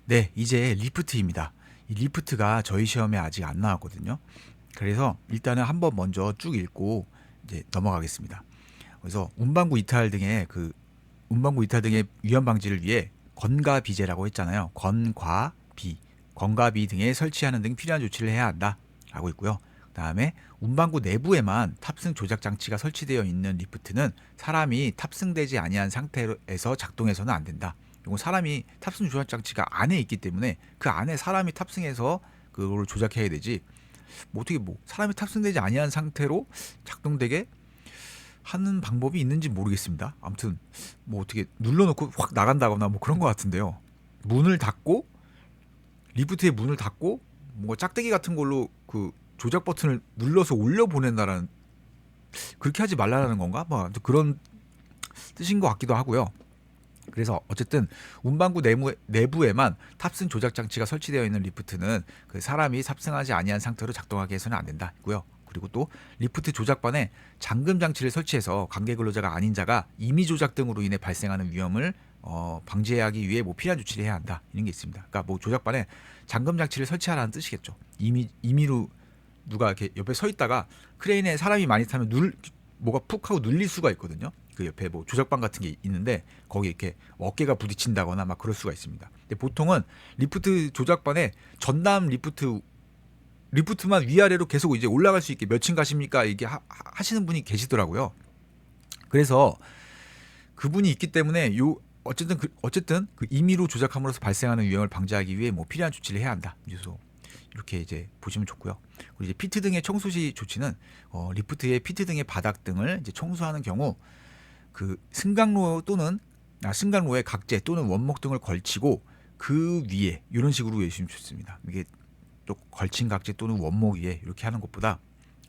네, 이제 리프트입니다. 이 리프트가 저희 시험에 아직 안 나왔거든요. 그래서 일단은 한번 먼저 쭉 읽고 이제 넘어가겠습니다. 그래서 운반구 이탈 등의 위험 방지를 위해 건과 비제라고 했잖아요. 건과 비 등에 설치하는 등 필요한 조치를 해야 한다 라고 있고요. 그다음에 운반구 내부에만 탑승 조작 장치가 설치되어 있는 리프트는 사람이 탑승되지 아니한 상태에서 작동해서는 안 된다. 이건 사람이 탑승 조작 장치가 안에 있기 때문에 그 안에 사람이 탑승해서 그걸 조작해야 되지. 뭐 어떻게 뭐 사람이 탑승되지 아니한 상태로 작동되게 하는 방법이 있는지 모르겠습니다. 아무튼 뭐 어떻게 눌러놓고 확 나간다거나 뭐 그런 것 같은데요. 문을 닫고 리프트의 문을 닫고 뭔가 짝대기 같은 걸로 그 조작 버튼을 눌러서 올려 보낸다라는, 그렇게 하지 말라는 건가? 뭐 아무튼 그런 뜻인 것 같기도 하고요. 그래서 어쨌든 운반구 내부에만 탑승 조작 장치가 설치되어 있는 리프트는 그 사람이 탑승하지 아니한 상태로 작동하게 해서는 안 된다고요. 그리고 또 리프트 조작반에 잠금 장치를 설치해서 관계 근로자가 아닌 자가 임의 조작 등으로 인해 발생하는 위험을 방지하기 위해 뭐 필요한 조치를 해야 한다, 이런 게 있습니다. 그러니까 뭐 조작반에 잠금 장치를 설치하라는 뜻이겠죠. 임의로 누가 이렇게 옆에 서 있다가 크레인에 사람이 많이 타면 뭐가 푹 하고 눌릴 수가 있거든요. 그 옆에 뭐 조작반 같은 게 있는데 거기 이렇게 어깨가 부딪힌다거나 막 그럴 수가 있습니다. 근데 보통은 리프트 조작반에 전담 리프트만 위아래로 계속 이제 올라갈 수 있게 몇 층 가십니까? 이게 하시는 분이 계시더라고요. 그래서 그분이 있기 때문에 어쨌든 그 임의로 조작함으로써 발생하는 위험을 방지하기 위해 뭐 필요한 조치를 해야 한다. 그래서 이렇게 이제 보시면 좋고요. 그리고 이제 피트 등의 청소 시 조치는 리프트의 피트 등의 바닥 등을 이제 청소하는 경우 그 승강로에 각재 또는 원목 등을 걸치고 그 위에 이런 식으로 외우시면 좋습니다. 이게 또 걸친 각재 또는 원목 위에 이렇게 하는 것보다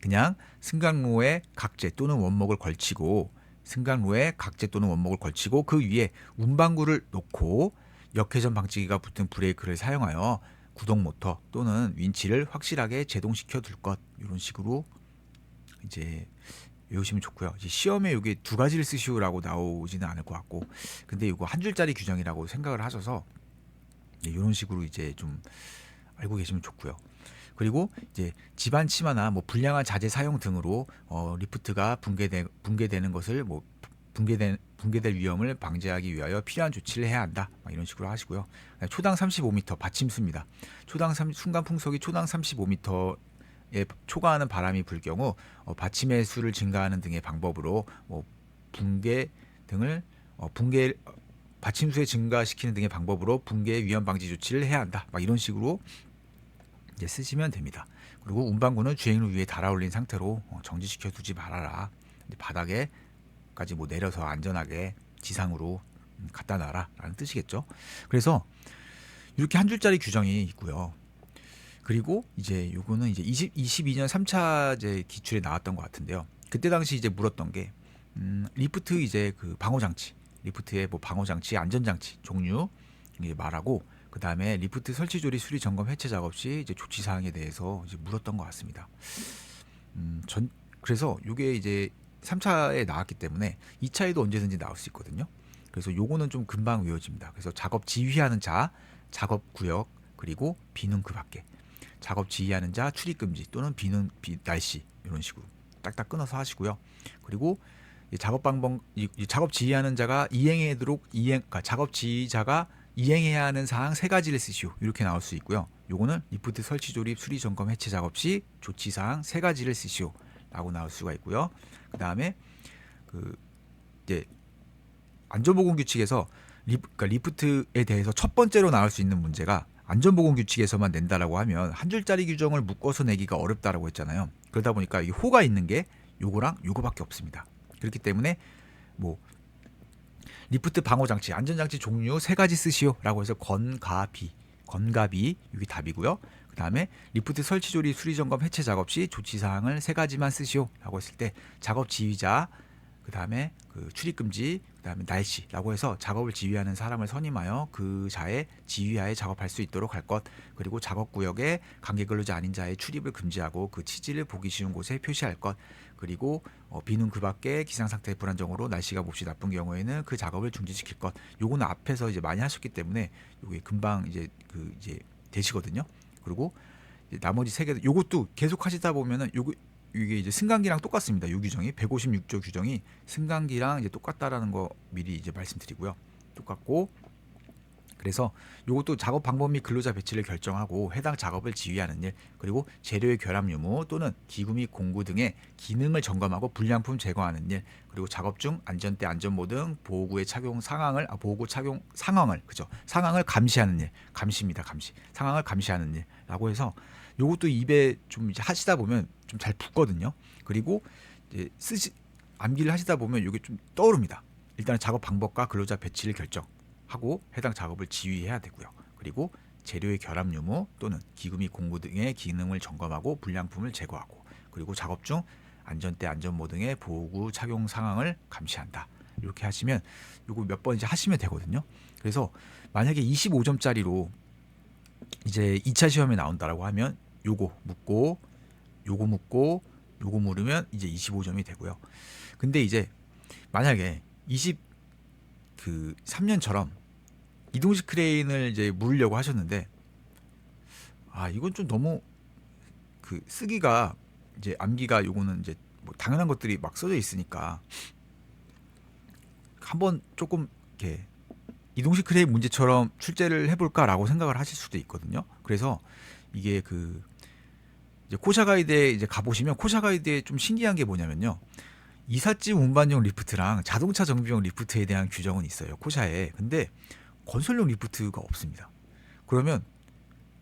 그냥 승강로에 각재 또는 원목을 걸치고 그 위에 운반구를 놓고 역회전 방지기가 붙은 브레이크를 사용하여 구동 모터 또는 윈치를 확실하게 제동시켜 둘 것, 이런 식으로 이제 외우시면 좋고요. 이제 시험에 이게 두 가지를 쓰시오라고 나오지는 않을 것 같고, 근데 이거 한 줄짜리 규정이라고 생각을 하셔서 이런 식으로 이제 좀 알고 계시면 좋고요. 그리고 이제 집안 치마나 뭐 불량한 자재 사용 등으로 리프트가 붕괴되는 것을 뭐 붕괴될 위험을 방지하기 위하여 필요한 조치를 해야 한다, 이런 식으로 하시고요. 초당 35m 받침수입니다. 순간 풍속이 초당 35m에 초과하는 바람이 불 경우 받침의 수를 증가하는 등의 방법으로 뭐 붕괴 등을 붕괴 받침수에 증가시키는 등의 방법으로 붕괴 위험 방지 조치를 해야 한다, 이런 식으로 이제 쓰시면 됩니다. 그리고 운반구는 주행로 위에 달아올린 상태로 정지시켜 두지 말아라. 바닥에까지 뭐 내려서 안전하게 지상으로 갖다 놔라라는 뜻이겠죠. 그래서 이렇게 한 줄짜리 규정이 있고요. 그리고 이제 요거는 이제 22년 3차 이제 기출에 나왔던 것 같은데요. 그때 당시 이제 물었던 게 리프트 이제 그 방호 장치, 리프트의 뭐 방호 장치, 안전 장치 종류 이게 말하고, 그 다음에 리프트 설치 조립 수리 점검 해체 작업 시 이제 조치 사항에 대해서 이제 물었던 것 같습니다. 그래서 이게 이제 3차에 나왔기 때문에 2차에도 언제든지 나올 수 있거든요. 그래서 요거는 좀 금방 외워집니다. 그래서 작업 지휘하는 자, 작업 구역, 그리고 비는 그 밖에. 작업 지휘하는 자 출입 금지 또는 날씨, 이런 식으로 딱딱 끊어서 하시고요. 그리고 작업 방법, 작업 지휘하는 자가 그러니까 작업 지휘자가 이행해야 하는 사항 3가지를 쓰시오, 이렇게 나올 수 있고요. 요거는 리프트 설치 조립 수리 점검 해체 작업 시 조치 사항 3가지를 쓰시오 라고 나올 수가 있고요. 그 다음에 그 이제 안전보건 규칙에서 그러니까 리프트에 대해서 첫 번째로 나올 수 있는 문제가 안전보건 규칙에서만 낸다라고 하면 한 줄짜리 규정을 묶어서 내기가 어렵다라고 했잖아요. 그러다 보니까 이 호가 있는 게 요거랑 요거밖에 없습니다. 그렇기 때문에 뭐 리프트 방호 장치, 안전 장치 종류 3가지 쓰시오라고 해서 건가비 이게 답이고요. 그 다음에 리프트 설치 조립 수리 점검 해체 작업 시 조치 사항을 3가지만 쓰시오라고 했을 때 작업 지휘자 그 다음에 그 출입금지, 그 다음에 날씨라고 해서 작업을 지휘하는 사람을 선임하여 그 자의 지휘하에 작업할 수 있도록 할 것, 그리고 작업구역에 관계근로자 아닌 자의 출입을 금지하고 그 취지를 보기 쉬운 곳에 표시할 것, 그리고 비는 그 밖에 기상상태의 불안정으로 날씨가 몹시 나쁜 경우에는 그 작업을 중지시킬 것. 요거는 앞에서 이제 많이 하셨기 때문에 요게 금방 이제 이제 되시거든요. 그리고 이제 나머지 세 개도 요것도 계속 하시다 보면은 요거 이게 이제 승강기랑 똑같습니다. 요 규정이 156조 규정이 승강기랑 이제 똑같다라는 거 미리 이제 말씀드리고요. 똑같고, 그래서 요것도 작업 방법 및 근로자 배치를 결정하고 해당 작업을 지휘하는 일, 그리고 재료의 결합 유무 또는 기구 및 공구 등의 기능을 점검하고 불량품 제거하는 일, 그리고 작업 중 안전대 안전모 등 보호구의 착용 상황을 보호구 착용 상황을 그죠 상황을 감시하는 일, 감시입니다. 감시 상황을 감시하는 일라고 해서 요것도 입에 좀 이제 하시다 보면 좀 잘 붙거든요. 그리고 이제 암기를 하시다 보면 이게 좀 떠오릅니다. 일단 작업 방법과 근로자 배치를 결정하고 해당 작업을 지휘해야 되고요. 그리고 재료의 결합 유무 또는 기구 및 공구 등의 기능을 점검하고 불량품을 제거하고, 그리고 작업 중 안전대 안전모 등의 보호구 착용 상황을 감시한다. 이렇게 하시면 요거 몇 번 이제 하시면 되거든요. 그래서 만약에 25점짜리로 이제 2차 시험에 나온다라고 하면 요거 묻고 요거 묻고 요거 물으면 이제 25점이 되고요. 근데 이제 만약에 3년처럼 이동식 크레인을 이제 물으려고 하셨는데 이건 좀 너무 쓰기가 이제 암기가 요거는 이제 뭐 당연한 것들이 막 써져 있으니까 한번 조금 이렇게 이동식 크레인 문제처럼 출제를 해볼까라고 생각을 하실 수도 있거든요. 그래서 이게 이제 코샤 가이드에 이제 가보시면 코샤 가이드에 좀 신기한 게 뭐냐면요. 이삿짐 운반용 리프트랑 자동차 정비용 리프트에 대한 규정은 있어요. 코샤에. 근데 건설용 리프트가 없습니다. 그러면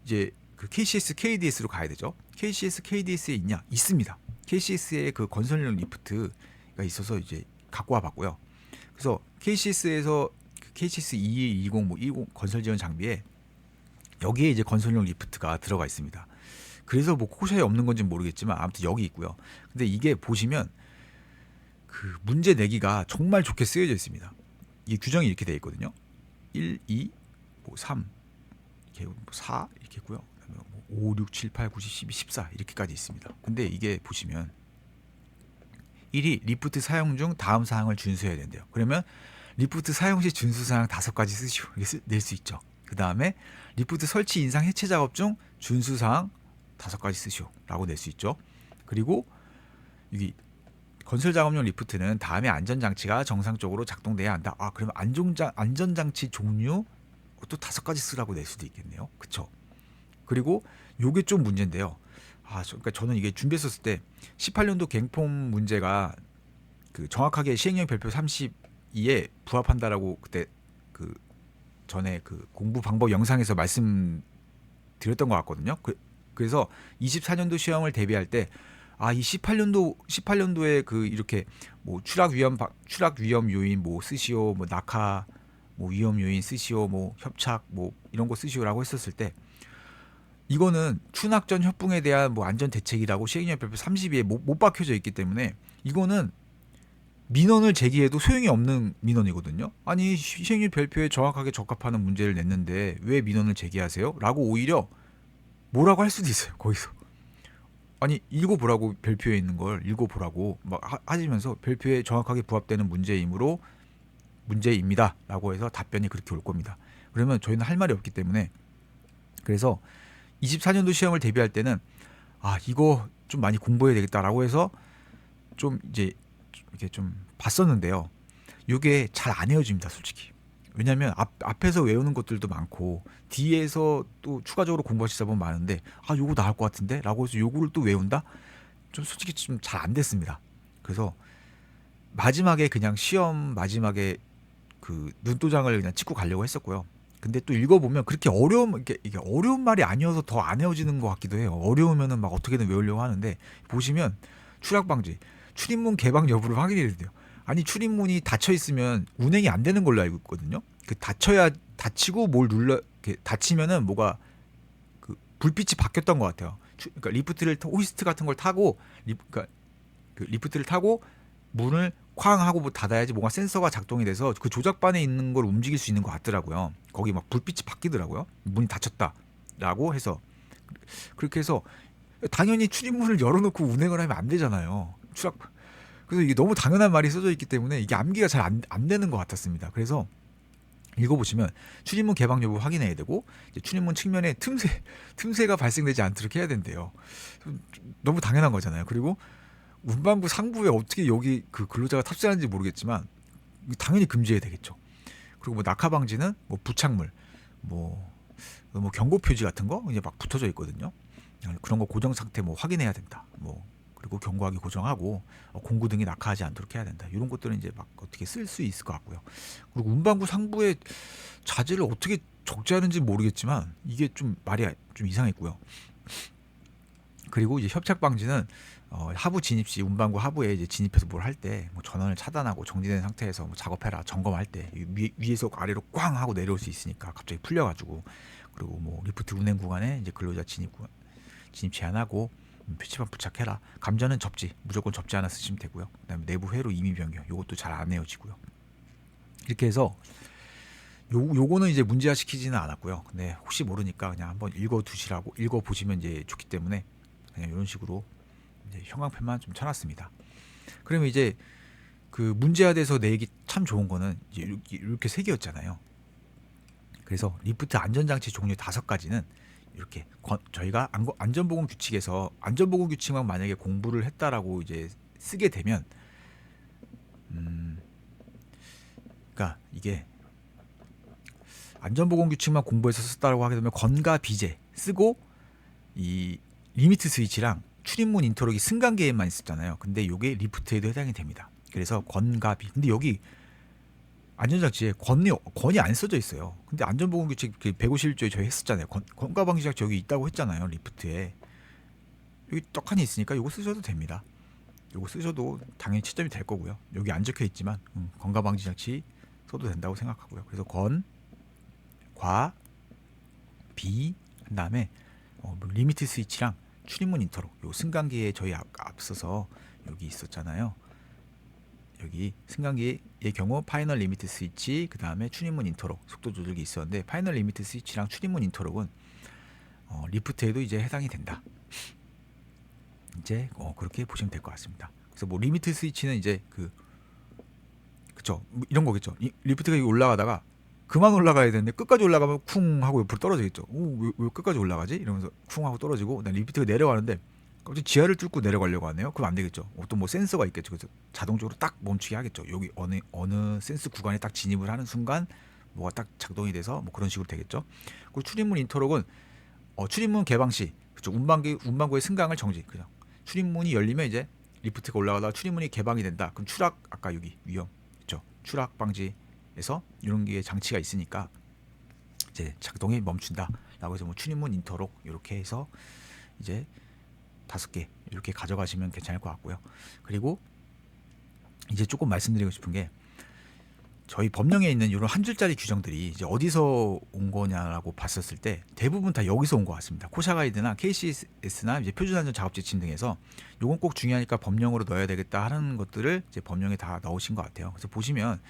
이제 KCS, KDS로 가야 되죠. KCS, KDS에 있냐? 있습니다. KCS에 그 건설용 리프트가 있어서 이제 갖고 와봤고요. 그래서 KCS에서 KCS 2220, 20 건설 지원 장비에 여기에 이제 건설용 리프트가 들어가 있습니다. 그래서 뭐 코샤에 없는 건지는 모르겠지만 아무튼 여기 있고요. 근데 이게 보시면 문제 내기가 정말 좋게 쓰여져 있습니다. 이 규정이 이렇게 되어 있거든요. 1, 2, 3, 이렇게 4 이렇게 있고요. 5, 6, 7, 8, 9, 10, 12, 14 이렇게까지 있습니다. 근데 이게 보시면 1이 리프트 사용 중 다음 사항을 준수해야 된대요. 그러면 리프트 사용 시 준수 사항 5가지 쓰시오. 이렇게 낼 수 있죠. 그 다음에 리프트 설치 인상 해체 작업 중 준수 사항 5가지 쓰시오 라고 낼 수 있죠. 그리고 여기 건설 작업용 리프트는 다음에 안전장치가 정상적으로 작동돼야 한다. 그러면 안전장치 종류 또 5가지 쓰라고 낼 수도 있겠네요. 그쵸? 그리고 요게 좀 문제인데요. 그러니까 저는 이게 준비했었을 때 18년도 갱폼 문제가 정확하게 시행령 별표 32에 부합한다라고 그때 전에 공부 방법 영상에서 말씀드렸던 것 같거든요. 그래서 24년도 시험을 대비할 때 이 18년도에 이렇게 뭐 추락 위험 요인 뭐 쓰시오, 뭐 낙하 뭐 위험 요인 쓰시오, 뭐 협착 뭐 이런 거 쓰시오라고 했었을 때 이거는 추락 전 협붕에 대한 뭐 안전 대책이라고 시행령 별표 32에 못 박혀져 있기 때문에 이거는 민원을 제기해도 소용이 없는 민원이거든요. 아니 시행령 별표에 정확하게 적합하는 문제를 냈는데 왜 민원을 제기하세요? 라고 오히려 뭐라고 할 수도 있어요. 거기서. 아니 읽어보라고, 별표에 있는 걸 읽어보라고 막 하시면서 별표에 정확하게 부합되는 문제이므로 문제입니다 라고 해서 답변이 그렇게 올 겁니다. 그러면 저희는 할 말이 없기 때문에, 그래서 24년도 시험을 대비할 때는 이거 좀 많이 공부해야 되겠다라고 해서 좀 이제 이렇게 좀 봤었는데요. 이게 잘 안 외워집니다, 솔직히. 왜냐면 앞에서 외우는 것들도 많고 뒤에서 또 추가적으로 공부하시다 보면 많은데 요거 나올 것 같은데 라고 해서 요거를 또 외운다? 좀 솔직히 좀 잘 안 됐습니다. 그래서 마지막에 그냥 시험 마지막에 눈도장을 그냥 찍고 가려고 했었고요. 근데 또 읽어보면 그렇게 이게 어려운 말이 아니어서 더 안 외워지는 것 같기도 해요. 어려우면은 막 어떻게든 외우려고 하는데 보시면 추락 방지, 출입문 개방 여부를 확인해야 돼요. 아니 출입문이 닫혀 있으면 운행이 안 되는 걸로 알고 있거든요. 닫히고 뭘 닫히면은 뭐가 불빛이 바뀌었던 것 같아요. 그러니까 리프트를 호이스트 같은 걸 타고 리프트를 타고 문을 쾅 하고 뭐 닫아야지 뭔가 센서가 작동이 돼서 그 조작반에 있는 걸 움직일 수 있는 것 같더라고요. 거기 막 불빛이 바뀌더라고요. 문이 닫혔다라고 해서 그렇게 해서 당연히 출입문을 열어놓고 운행을 하면 안 되잖아요. 그래서 이게 너무 당연한 말이 써져 있기 때문에 이게 암기가 잘 안 되는 것 같았습니다. 그래서 읽어보시면 출입문 개방 여부 확인해야 되고 이제 출입문 측면에 틈새가 발생되지 않도록 해야 된대요. 너무 당연한 거잖아요. 그리고 운반부 상부에 어떻게 여기 그 근로자가 탑승하는지 모르겠지만 당연히 금지해야 되겠죠. 그리고 뭐 낙하 방지는 뭐 부착물, 뭐 경고 표지 같은 거 이제 막 붙어져 있거든요. 그런 거 고정 상태 뭐 확인해야 된다. 뭐 그리고 견고하게 고정하고 공구 등이 낙하하지 않도록 해야 된다. 이런 것들은 이제 막 어떻게 쓸 수 있을 것 같고요. 그리고 운반부 상부에 자재를 어떻게 적재하는지 모르겠지만 이게 좀 말이 좀 이상했고요. 그리고 이제 협착 방지는 하부 진입 시 운반구 하부에 이제 진입해서 뭘 할 때 뭐 전원을 차단하고 정지된 상태에서 뭐 작업해라 점검할 때 위에서 아래로 꽝 하고 내려올 수 있으니까 갑자기 풀려가지고 그리고 뭐 리프트 운행 구간에 이제 근로자 진입 제한하고 표지판 부착해라. 감전은 접지 무조건 접지 하나 쓰시면 되고요. 그다음에 내부 회로 임의 변경 이것도 잘 안 내어지고요. 이렇게 해서 요거는 이제 문제화 시키지는 않았고요. 근데 혹시 모르니까 그냥 한번 읽어보시면 이제 좋기 때문에 그냥 이런 식으로 이제 형광펜만 좀 쳐놨습니다. 그러면 이제 그 문제화돼서 내기 참 좋은 거는 이제 이렇게 세 개였잖아요. 그래서 리프트 안전장치 종류 5가지는 이렇게 저희가 안전보건 규칙에서 안전보건 규칙만 만약에 공부를 했다라고 이제 쓰게 되면 그러니까 이게 안전보건 규칙만 공부해서 썼다라고 하게 되면 건과 비제 쓰고 이 리미트 스위치랑 출입문 인터록이 승강기에만 있었잖아요. 근데 이게 리프트에도 해당이 됩니다. 그래서 건과 비. 근데 여기 안전장치에 건이 안 써져 있어요. 근데 안전보건규칙 151조에 저희 했었잖아요. 건과 방지장 저기 있다고 했잖아요. 리프트에 여기 떡하니 있으니까 이거 쓰셔도 됩니다. 이거 쓰셔도 당연히 채점이 될 거고요. 여기 안 적혀 있지만 건과 방지장치 써도 된다고 생각하고요. 그래서 건, 과, 비, 그다음에 리미트 스위치랑 출입문 인터록. 요 승강기에 저희 앞서서 여기 있었잖아요. 여기 승강기의 경우 파이널 리미트 스위치 그 다음에 출입문 인터록 속도 조절기 있었는데 파이널 리미트 스위치랑 출입문 인터록은 리프트에도 이제 해당이 된다. 이제 그렇게 보시면 될 것 같습니다. 그래서 뭐 리미트 스위치는 이제 그쵸 이런 거겠죠. 리프트가 올라가다가 그만 올라가야 되는데 끝까지 올라가면 쿵 하고 옆으로 떨어지겠죠. 왜 끝까지 올라가지? 이러면서 쿵 하고 떨어지고 리프트가 내려가는데 갑자기 지하를 뚫고 내려가려고 하네요. 그럼 안 되겠죠. 어떤 뭐 센서가 있겠죠. 그래서 자동적으로 딱 멈추게 하겠죠. 여기 어느 센스 구간에 딱 진입을 하는 순간 뭐가 딱 작동이 돼서 뭐 그런 식으로 되겠죠. 그리고 출입문 인터록은 출입문 개방 시 그죠. 운반구의 승강을 정지. 그죠. 출입문이 열리면 이제 리프트가 올라가다가 출입문이 개방이 된다. 그럼 추락 아까 여기 위험 있죠. 추락 방지에서 이런 게 장치가 있으니까 이제 작동이 멈춘다라고 해서 뭐 출입문 인터록 이렇게 해서 이제 5개 이렇게 가져가시면 괜찮을 것 같고요. 그리고 이제 조금 말씀드리고 싶은 게 저희 법령에 있는 이런 한 줄짜리 규정들이 이제 어디서 온 거냐라고 봤었을 때 대부분 다 여기서 온 것 같습니다. 코샤 가이드나 KCS나 이제 표준안전 작업 지침 등에서 요건 꼭 중요하니까 법령으로 넣어야 되겠다 하는 것들을 이제 법령에 다 넣으신 것 같아요. 그래서 보시면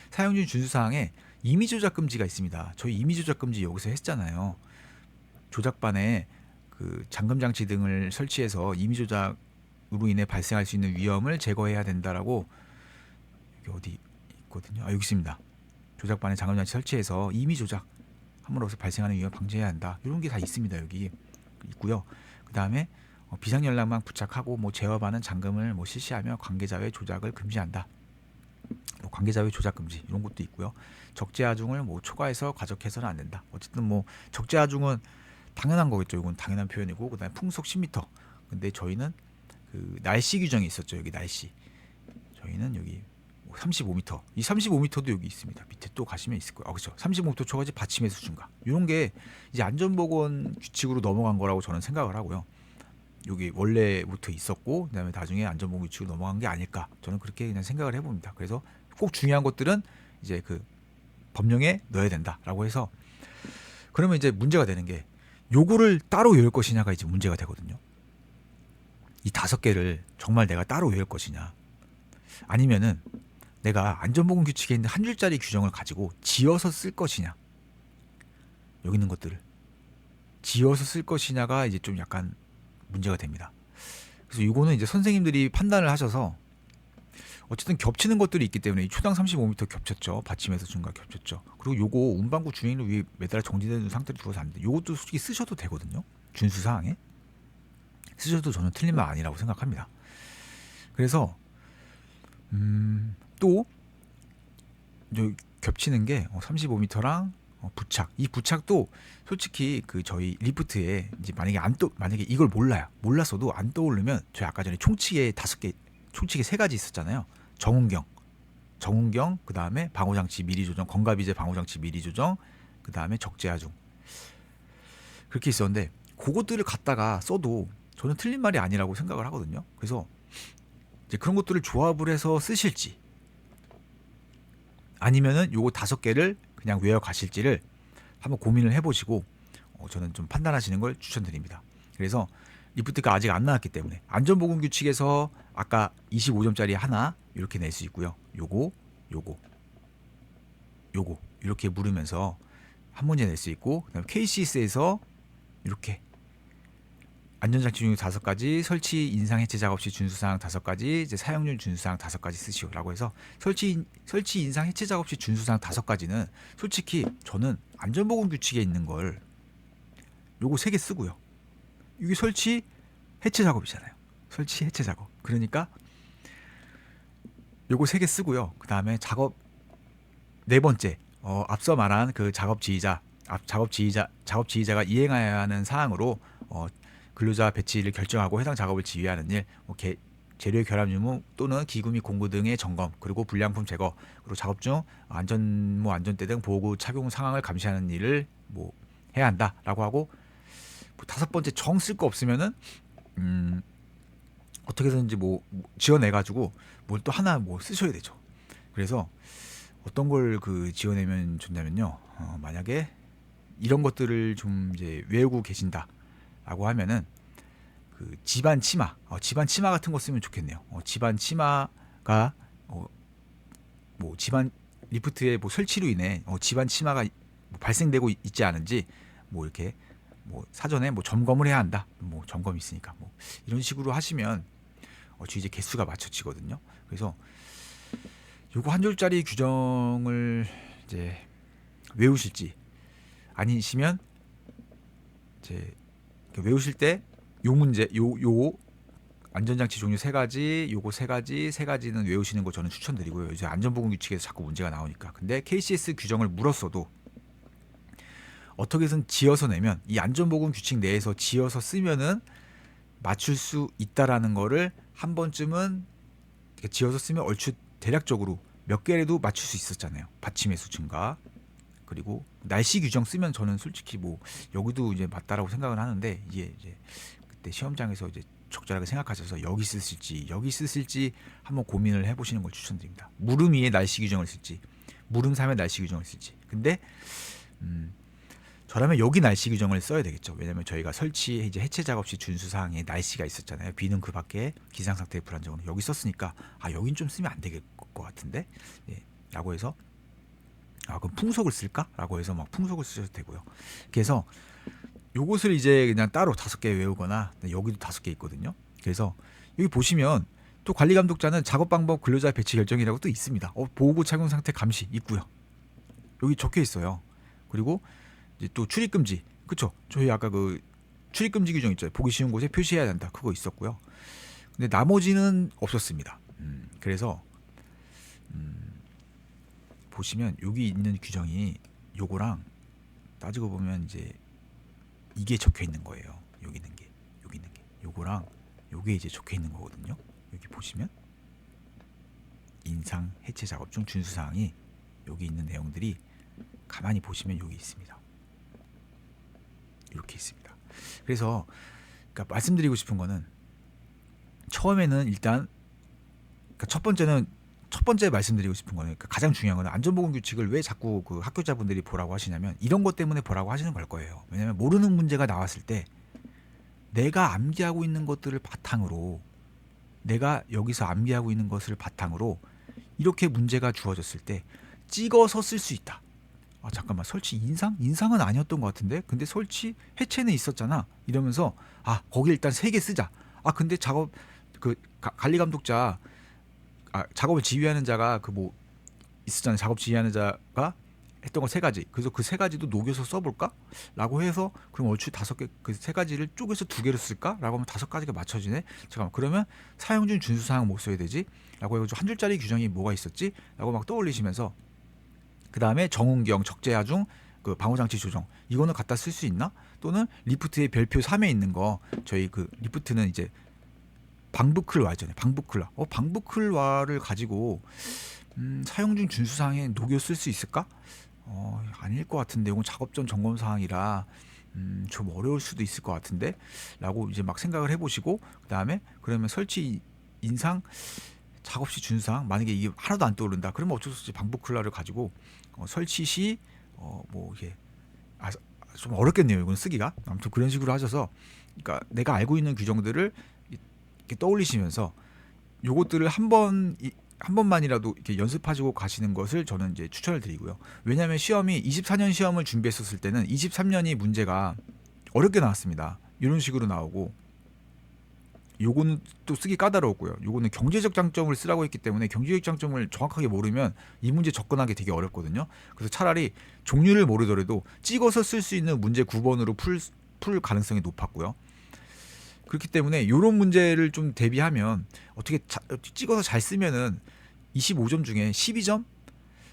사용 중 준수 사항에 임의 조작 금지가 있습니다. 저희 임의 조작 금지 여기서 했잖아요. 조작반에 그 잠금 장치 등을 설치해서 임의 조작으로 인해 발생할 수 있는 위험을 제거해야 된다라고 여기 어디 있거든요. 여기 있습니다. 조작반에 잠금 장치 설치해서 임의 조작 함으로써 발생하는 위험 방지해야 한다. 이런 게 다 있습니다. 여기 있고요. 그 다음에 비상 연락망 부착하고 뭐 제어반은 잠금을 뭐 실시하며 관계자 외 조작을 금지한다. 뭐 관계자 외 조작 금지 이런 것도 있고요. 적재 하중을 뭐 초과해서 과적해서는 안 된다. 어쨌든 뭐 적재 하중은 당연한 거겠죠. 이건 당연한 표현이고 그다음에 풍속 10m. 근데 저희는 그 날씨 규정이 있었죠. 여기 날씨. 저희는 여기 35m. 이 35m도 여기 있습니다. 밑에 또 가시면 있을 거예요. 그렇죠. 35m 초과지 받침의 수준가. 이런 게 이제 안전보건 규칙으로 넘어간 거라고 저는 생각을 하고요. 여기 원래부터 있었고 그다음에 나중에 안전보건 규칙으로 넘어간 게 아닐까. 저는 그렇게 그냥 생각을 해봅니다. 그래서 꼭 중요한 것들은 이제 그 법령에 넣어야 된다라고 해서 그러면 이제 문제가 되는 게 요거를 따로 외울 것이냐가 이제 문제가 되거든요. 이 5개를 정말 내가 따로 외울 것이냐 아니면은 내가 안전보건 규칙에 있는 한 줄짜리 규정을 가지고 지어서 쓸 것이냐, 여기 있는 것들을 지어서 쓸 것이냐가 이제 좀 약간 문제가 됩니다. 그래서 이거는 이제 선생님들이 판단을 하셔서 어쨌든 겹치는 것들이 있기 때문에 이 초당 35m 겹쳤죠. 받침에서 중간 겹쳤죠. 그리고 요거 운반구 주행로 위에 매달아 정지되는 상태로 두어서 안 돼. 요것도 솔직히 쓰셔도 되거든요. 준수 사항에 쓰셔도 저는 틀린 말 아니라고 생각합니다. 그래서 또 겹치는 게 35m랑 부착. 이 부착도 솔직히 그 저희 리프트에 이제 만약에 이걸 몰랐어도 안 떠오르면 저희 아까 전에 총칙에 5개, 총칙에 3가지 있었잖아요. 정운경, 그 다음에 방호장치 미리 조정, 건가비제 방호장치 미리 조정, 그 다음에 적재하중, 그렇게 있었는데 그것들을 갖다가 써도 저는 틀린 말이 아니라고 생각을 하거든요. 그래서 이제 그런 것들을 조합을 해서 쓰실지 아니면은 요거 5개를 그냥 외워 가실지를 한번 고민을 해보시고 저는 좀 판단하시는 걸 추천드립니다. 그래서 리프트가 아직 안 나왔기 때문에 안전보건 규칙에서 아까 25점짜리 하나 이렇게 낼 수 있고요. 요거 이렇게 물으면서 한 문제 낼 수 있고, 그다음에 KCS에서 이렇게 안전장치 종류 5가지, 설치 인상 해체 작업 시 준수사항 5가지, 이제 사용률 준수사항 5가지 쓰시오라고 해서 설치 인상 해체 작업 시 준수사항 5가지는 솔직히 저는 안전보건 규칙에 있는 걸 요거 3개 쓰고요. 이게 설치 해체 작업이잖아요. 설치 해체 작업. 그러니까 요거 3개 쓰고요. 그 다음에 작업 4번째 앞서 말한 그 작업 지휘자가 이행해야 하는 사항으로 근로자 배치를 결정하고 해당 작업을 지휘하는 일, 재료의 결합 유무 또는 기구 및 공구 등의 점검, 그리고 불량품 제거, 그리고 작업 중 안전모 안전대 등 보호구 착용 상황을 감시하는 일을 해야 한다라고 하고, 5번째 정 쓸 거 없으면은 어떻게든지 지어내가지고 뭘 또 하나 쓰셔야 되죠. 그래서 어떤 걸 지어내면 좋냐면요. 만약에 이런 것들을 좀 이제 외우고 계신다라고 하면은 그 집안 치마 같은 거 쓰면 좋겠네요. 집안 치마가 집안 리프트의 설치로 인해 집안 치마가 발생되고 있지 않은지 이렇게 사전에 점검을 해야 한다. 점검이 있으니까 이런 식으로 하시면 이제 개수가 맞춰지거든요. 그래서 요거 한 줄짜리 규정을 이제 외우실지 아니시면 이제 외우실 때 요 문제 요 안전장치 종류 3가지, 요거 3가지는 외우시는 거 저는 추천드리고요. 이제 안전보건 규칙에서 자꾸 문제가 나오니까. 근데 KCS 규정을 물었어도 어떻게든 지어서 내면 이 안전보건 규칙 내에서 지어서 쓰면은 맞출 수 있다라는 거를 한 번쯤은 지어서 쓰면 얼추 대략적으로 몇 개라도 맞출 수 있었잖아요. 받침의 수 증가, 그리고 날씨 규정 쓰면 저는 솔직히 여기도 이제 맞다라고 생각은 하는데, 이게 이제 그때 시험장에서 이제 적절하게 생각하셔서 여기 쓰실지 한번 고민을 해보시는 걸 추천드립니다. 물음 위에 날씨 규정을 쓸지, 물음 3에 날씨 규정을 쓸지. 근데 저라면 여기 날씨 규정을 써야 되겠죠. 왜냐면 저희가 설치 이제 해체 작업 시 준수 사항에 날씨가 있었잖아요. 비는 그 밖에 기상 상태의 불안정은 여기 썼으니까 여긴 좀 쓰면 안 될 것 같은데, 라고 해서 그럼 풍속을 쓸까라고 해서 풍속을 쓰셔도 되고요. 그래서 요것을 이제 그냥 따로 5개 외우거나, 여기도 5개 있거든요. 그래서 여기 보시면 또 관리감독자는 작업 방법 근로자 배치 결정이라고 또 있습니다. 보호구 착용 상태 감시 있고요. 여기 적혀 있어요. 그리고 이제 또 출입 금지, 그쵸? 저희 아까 그 출입 금지 규정 있죠. 보기 쉬운 곳에 표시해야 된다. 그거 있었고요. 근데 나머지는 없었습니다. 그래서 보시면 여기 있는 규정이 요거랑 따지고 보면 이제 이게 적혀 있는 거예요. 여기 있는 게 요거랑 요게 이제 적혀 있는 거거든요. 여기 보시면 인상 해체 작업 중 준수 사항이 여기 있는 내용들이 가만히 보시면 여기 있습니다. 이렇게 있습니다. 그래서 말씀드리고 싶은 거는, 처음에는 일단 첫 번째 말씀드리고 싶은 거는, 가장 중요한 거는 안전보건 규칙을 왜 자꾸 그 학교자분들이 보라고 하시냐면 이런 것 때문에 보라고 하시는 걸 거예요. 왜냐하면 모르는 문제가 나왔을 때 내가 암기하고 있는 것들을 바탕으로, 내가 여기서 암기하고 있는 것을 바탕으로 이렇게 문제가 주어졌을 때 찍어서 쓸 수 있다. 아 잠깐만, 설치 인상은 아니었던 것 같은데, 근데 설치 해체는 있었잖아 이러면서, 아 거기 일단 3개 쓰자. 아 근데 작업 그 관리 감독자, 작업을 지휘하는 자가 그 뭐 있었잖아요. 작업 지휘하는 자가 했던 거 3가지. 그래서 그 3가지도 녹여서 써볼까? 라고 해서, 그럼 얼추 5개, 그 3가지를 쪼개서 2개로 쓸까? 라고 하면 5가지가 맞춰지네? 잠깐만, 그러면 사용 중 준수사항 뭐 써야 되지? 라고 해가지고 한 줄짜리 규정이 뭐가 있었지? 라고 막 떠올리시면서, 그 다음에 정운경, 적재하중, 그 방호장치 조정, 이거는 갖다 쓸 수 있나? 또는 리프트의 별표 3에 있는 거, 저희 그 리프트는 이제 방부클와 있잖아요. 방부클와. 방부클와를 가지고 사용 중 준수사항에 녹여 쓸 수 있을까? 아닐 것 같은데, 이건 작업 전 점검 사항이라 좀 어려울 수도 있을 것 같은데, 라고 이제 막 생각을 해보시고, 그 다음에 그러면 설치 인상 작업 시 준수사항, 만약에 이게 하나도 안 떠오른다 그러면 어쩔 수 없이 방부클라를 가지고 설치 시 뭐 이게 좀 어렵겠네요, 이건 쓰기가. 아무튼 그런 식으로 하셔서, 그러니까 내가 알고 있는 규정들을 이렇게 떠올리시면서 요것들을 한 번만이라도 이렇게 연습하시고 가시는 것을 저는 이제 추천을 드리고요. 왜냐하면 시험이 24년 시험을 준비했었을 때는 23년이 문제가 어렵게 나왔습니다. 이런 식으로 나오고, 요거는 또 쓰기 까다로웠고요. 요거는 경제적 장점을 쓰라고 했기 때문에 경제적 장점을 정확하게 모르면 이 문제 접근하기 되게 어렵거든요. 그래서 차라리 종류를 모르더라도 찍어서 쓸 수 있는 문제 9번으로 풀 가능성이 높았고요. 그렇기 때문에 이런 문제를 좀 대비하면, 어떻게 찍어서 잘 쓰면은 25점 중에 12점,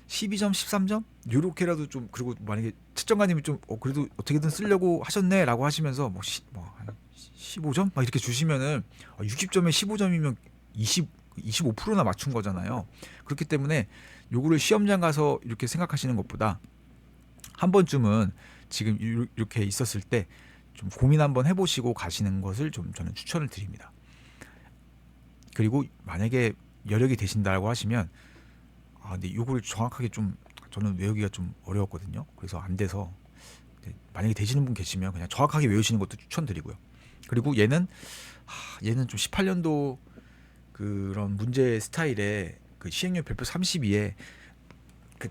13점 요렇게라도 좀, 그리고 만약에 채점관님이 좀 그래도 어떻게든 쓰려고 하셨네라고 하시면서 뭐 15점 막 이렇게 주시면은, 60점에 15점이면 25%나 맞춘 거잖아요. 그렇기 때문에 요거를 시험장 가서 이렇게 생각하시는 것보다 한 번쯤은 지금 이렇게 있었을 때 좀 고민 한번 해보시고 가시는 것을 좀 저는 추천을 드립니다. 그리고 만약에 여력이 되신다고 하시면, 근데 요거를 정확하게 좀 저는 외우기가 좀 어려웠거든요. 그래서 안 돼서, 만약에 되시는 분 계시면 그냥 정확하게 외우시는 것도 추천드리고요. 그리고 얘는 좀 18년도 그런 문제 스타일의 그 시행령 별표 32에 그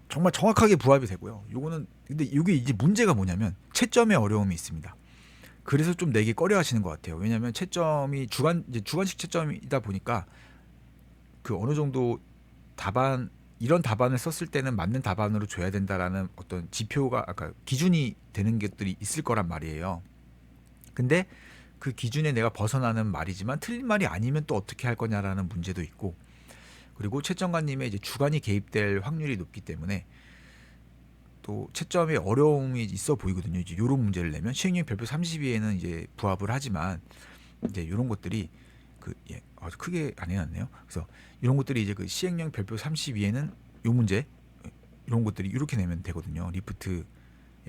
정말 정확하게 부합이 되고요. 요거는 근데 이게 이제 문제가 뭐냐면 채점에 어려움이 있습니다. 그래서 좀 내기 꺼려 하시는 것 같아요. 왜냐하면 채점이 주관식 채점이다 보니까 그 어느 정도 이런 답안을 썼을 때는 맞는 답안으로 줘야 된다라는 어떤 지표가, 아까 기준이 되는 것들이 있을 거란 말이에요. 근데 그 기준에 내가 벗어나는 말이지만 틀린 말이 아니면 또 어떻게 할 거냐라는 문제도 있고, 그리고 채점관님의 이제 주관이 개입될 확률이 높기 때문에 또 채점에 어려움이 있어 보이거든요. 이제 이런 문제를 내면 시행령 별표 32에는 이제 부합을 하지만, 이제 이런 것들이 아주 크게 안 해놨네요. 그래서 이런 것들이 이제 그 시행령 별표 32에는 요 문제, 이런 것들이 이렇게 내면 되거든요. 리프트에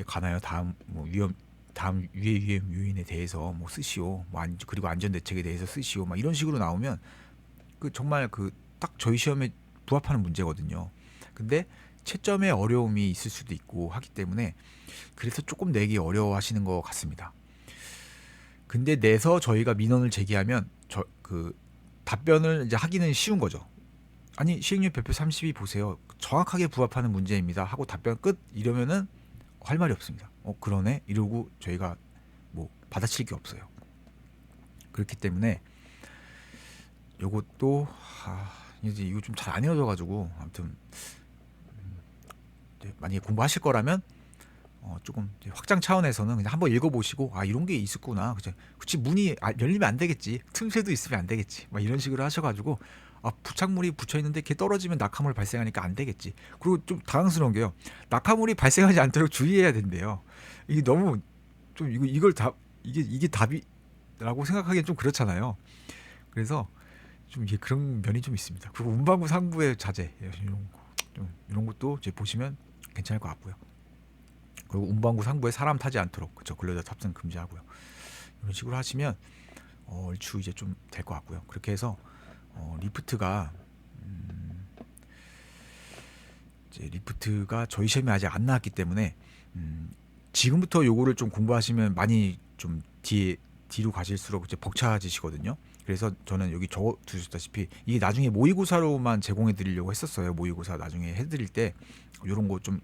관하여 다음 유해 요인에 대해서 뭐 쓰시오, 그리고 안전 대책에 대해서 쓰시오, 막 이런 식으로 나오면 정말 딱 저희 시험에 부합하는 문제거든요. 근데 채점에 어려움이 있을 수도 있고 하기 때문에, 그래서 조금 내기 어려워하시는 것 같습니다. 근데 내서 저희가 민원을 제기하면 답변을 이제 하기는 쉬운 거죠. 아니 시행령 별표 32 보세요, 정확하게 부합하는 문제입니다 하고 답변 끝 이러면은 할 말이 없습니다. 그러네 이러고 저희가 뭐 받아칠 게 없어요. 그렇기 때문에 요것도 이제 이거 좀 잘 안 헤어져 가지고, 아무튼 만약에 공부하실 거라면 조금 확장 차원에서는 그냥 한번 읽어보시고, 이런 게 있었구나, 그치 문이 열리면 안 되겠지, 틈새도 있으면 안 되겠지, 막 이런 식으로 하셔가지고, 부착물이 붙여 있는데 걔 떨어지면 낙하물 발생하니까 안 되겠지. 그리고 좀 당황스러운 게요, 낙하물이 발생하지 않도록 주의해야 된대요. 이게 너무 좀 이걸 이게 답이라고 생각하기엔 좀 그렇잖아요. 그래서 좀 이게 그런 면이 좀 있습니다. 그리고 운반구 상부의 자재, 이런 것도 이제 보시면 괜찮을 것 같고요. 그리고 운반구 상부에 사람 타지 않도록, 그쵸, 근로자 탑승 금지하고요. 이런 식으로 하시면 얼추 이제 좀 될 것 같고요. 그렇게 해서 리프트가 이제 리프트가 저희 시험이 아직 안 나왔기 때문에 지금부터 요거를 좀 공부하시면 많이 좀 뒤로 가실수록 이제 벅차지시거든요. 그래서 저는 여기 적어 두셨다시피 이게 나중에 모의고사로만 제공해 드리려고 했었어요. 모의고사 나중에 해드릴 때 이런 거 좀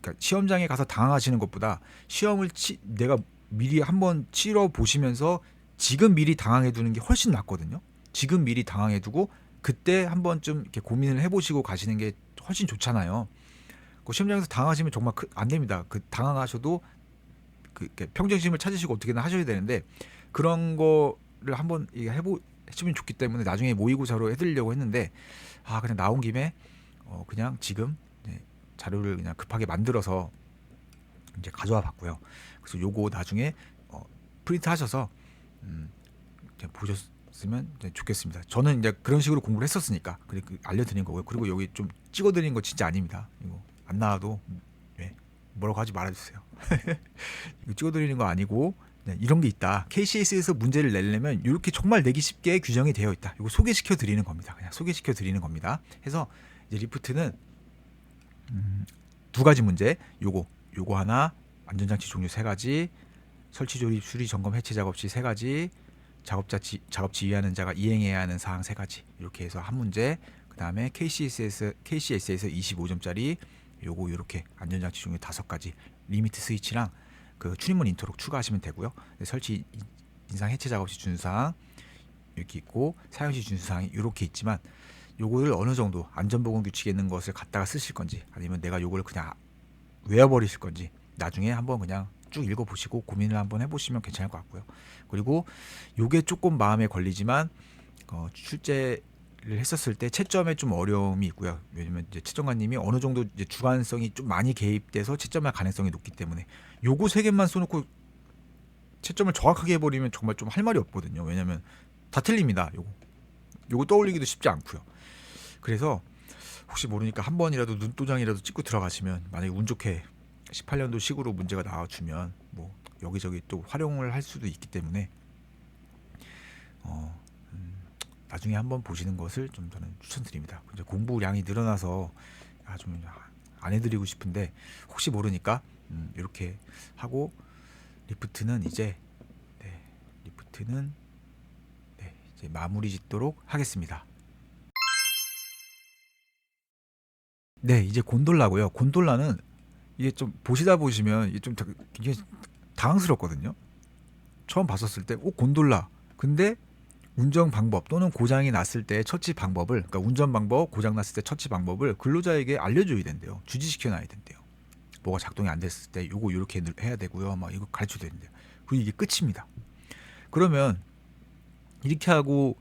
그러니까 시험장에 가서 당황하시는 것보다 시험을 내가 미리 한번 치러 보시면서 지금 미리 당황해 두는 게 훨씬 낫거든요. 지금 미리 당황해 두고 그때 한번 좀 이렇게 고민을 해보시고 가시는 게 훨씬 좋잖아요. 그 시험장에서 당황하시면 정말 안 됩니다. 그 당황하셔도 이렇게 평정심을 찾으시고 어떻게든 하셔야 되는데 그런 거를 한번 해보시면 좋기 때문에 나중에 모의고사로 해드리려고 했는데 그냥 나온 김에 그냥 지금 자료를 그냥 급하게 만들어서 이제 가져와 봤고요. 그래서 요거 나중에 프린트 하셔서 보셨으면 좋겠습니다. 저는 이제 그런 식으로 공부를 했었으니까 그리고 알려드린 거고요. 그리고 여기 좀 찍어드린 거 진짜 아닙니다. 이거 안 나와도 뭐라고 하지 말아주세요. 이거 찍어드리는 거 아니고 이런 게 있다. KCS에서 문제를 내려면 이렇게 정말 내기 쉽게 규정이 되어 있다. 이거 소개시켜 드리는 겁니다. 그냥 소개시켜 드리는 겁니다. 해서 이제 리프트는 두 가지 문제, 요거 하나, 안전장치 종류 3가지, 설치 조립 수리 점검 해체 작업 시 3가지, 작업 지휘하는 자가 이행해야 하는 사항 3가지 이렇게 해서 한 문제. 그 다음에 KCS에서 25점짜리 요거 이렇게 안전장치 종류 5가지, 리미트 스위치랑 그 출입문 인터록 추가하시면 되고요. 설치 인상 해체 작업 시 준수사항 이렇게 있고 사용 시 준수사항이 이렇게 있지만 요거를 어느 정도 안전보건 규칙에 있는 것을 갖다가 쓰실 건지 아니면 내가 요걸 그냥 외워버리실 건지 나중에 한번 그냥 쭉 읽어보시고 고민을 한번 해보시면 괜찮을 것 같고요. 그리고 요게 조금 마음에 걸리지만 출제를 했었을 때 채점에 좀 어려움이 있고요. 왜냐면 이제 채점관님이 어느 정도 이제 주관성이 좀 많이 개입돼서 채점할 가능성이 높기 때문에 요거 3개만 써놓고 채점을 정확하게 해버리면 정말 좀 할 말이 없거든요. 왜냐면 다 틀립니다. 요거 떠올리기도 쉽지 않고요. 그래서 혹시 모르니까 한 번이라도 눈도장이라도 찍고 들어가시면 만약에 운 좋게 18년도 식으로 문제가 나와주면 뭐 여기저기 또 활용을 할 수도 있기 때문에 나중에 한번 보시는 것을 좀 저는 추천드립니다. 이제 공부량이 늘어나서 좀 안 해드리고 싶은데 혹시 모르니까 이렇게 하고 리프트는 이제 이제 마무리 짓도록 하겠습니다. 이제 곤돌라고요. 곤돌라는 이게 좀 보시다 보시면 이게 좀 굉장히 당황스럽거든요. 처음 봤었을 때 곤돌라. 근데 운전 방법 또는 고장이 났을 때 처치 방법을, 그러니까 운전 방법, 고장 났을 때 처치 방법을 근로자에게 알려줘야 된대요. 주지시켜놔야 된대요. 뭐가 작동이 안 됐을 때 요거 이렇게 해야 되고요. 막 이거 가르쳐야 된대요. 그리고 이게 끝입니다. 그러면 이렇게 하고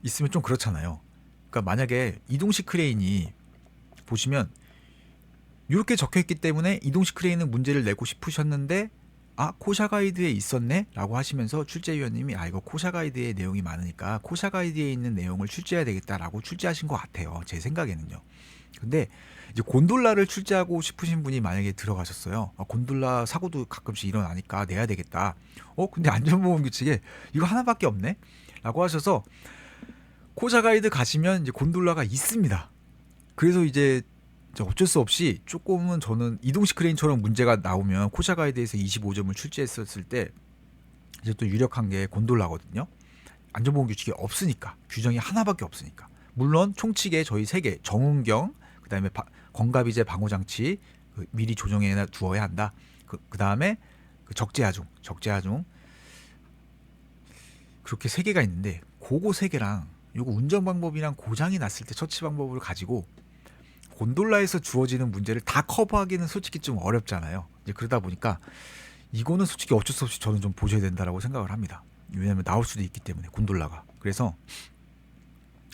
있으면 좀 그렇잖아요. 그러니까 만약에 이동식 크레인이 보시면 이렇게 적혀있기 때문에 이동식 크레인은 문제를 내고 싶으셨는데 코샤 가이드에 있었네 라고 하시면서 출제위원님이 이거 코샤 가이드의 내용이 많으니까 코샤 가이드에 있는 내용을 출제해야 되겠다라고 출제하신 것 같아요. 제 생각에는요. 근데 이제 곤돌라를 출제하고 싶으신 분이 만약에 들어가셨어요. 곤돌라 사고도 가끔씩 일어나니까 내야 되겠다. 근데 안전보험 규칙에 이거 하나밖에 없네 라고 하셔서 코샤 가이드 가시면 이제 곤돌라가 있습니다. 그래서 이제 어쩔 수 없이 조금은 저는 이동식 크레인처럼 문제가 나오면 코샤 가이드에서 25점을 출제했었을 때 이제 또 유력한 게 곤돌라거든요. 안전보험 규칙이 없으니까, 규정이 하나밖에 없으니까. 물론 총칙에 저희 3개, 정운경, 그다음에 건가비제 방호장치 미리 조정해 두어야 한다. 그 다음에 적재하중 그렇게 3개가 있는데 그거 3개랑 요거 운전 방법이랑 고장이 났을 때 처치 방법을 가지고 곤돌라에서 주어지는 문제를 다 커버하기는 솔직히 좀 어렵잖아요. 이제 그러다 보니까 이거는 솔직히 어쩔 수 없이 저는 좀 보셔야 된다라고 생각을 합니다. 왜냐하면 나올 수도 있기 때문에 곤돌라가. 그래서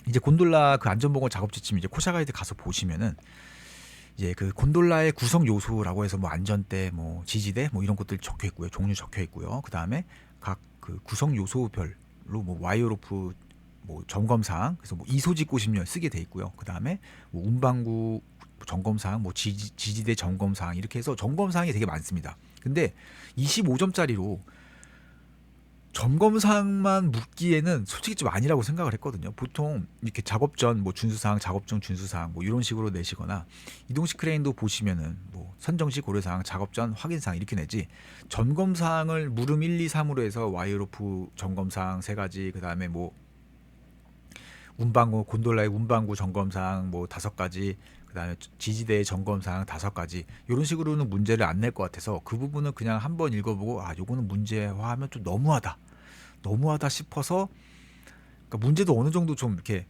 이제 곤돌라 그 안전보건 작업지침 이제 코샤 가이드 가서 보시면은 이제 그 곤돌라의 구성 요소라고 해서 뭐 안전대, 뭐 지지대, 뭐 이런 것들 적혀 있고요. 종류 적혀 있고요. 그 다음에 각 그 구성 요소별로 뭐 와이어로프 뭐 점검사항, 그래서 뭐 이소직 90년 쓰게 돼 있고요. 그 다음에 뭐 운반구 점검사항, 뭐 지지대 점검사항 이렇게 해서 점검사항이 되게 많습니다. 근데 25점짜리로 점검사항만 묻기에는 솔직히 좀 아니라고 생각을 했거든요. 보통 이렇게 작업 전 뭐 준수사항, 작업 중 준수사항 뭐 이런 식으로 내시거나 이동식 크레인도 보시면은 뭐 선정시 고려사항, 작업전 확인사항 이렇게 내지 점검사항을 물음 1, 2, 3으로 해서 와이어로프 점검사항 3가지 그 다음에 뭐 운반구 곤돌라의 운반구 점검사항 뭐 5가지 그 다음에 지지대의 점검사항 5가지 이런 식으로는 문제를 안 낼 것 같아서 그 부분은 그냥 한번 읽어보고 아 요거는 문제화하면 좀 너무하다 싶어서 그러니까 문제도 어느 정도 좀 이렇게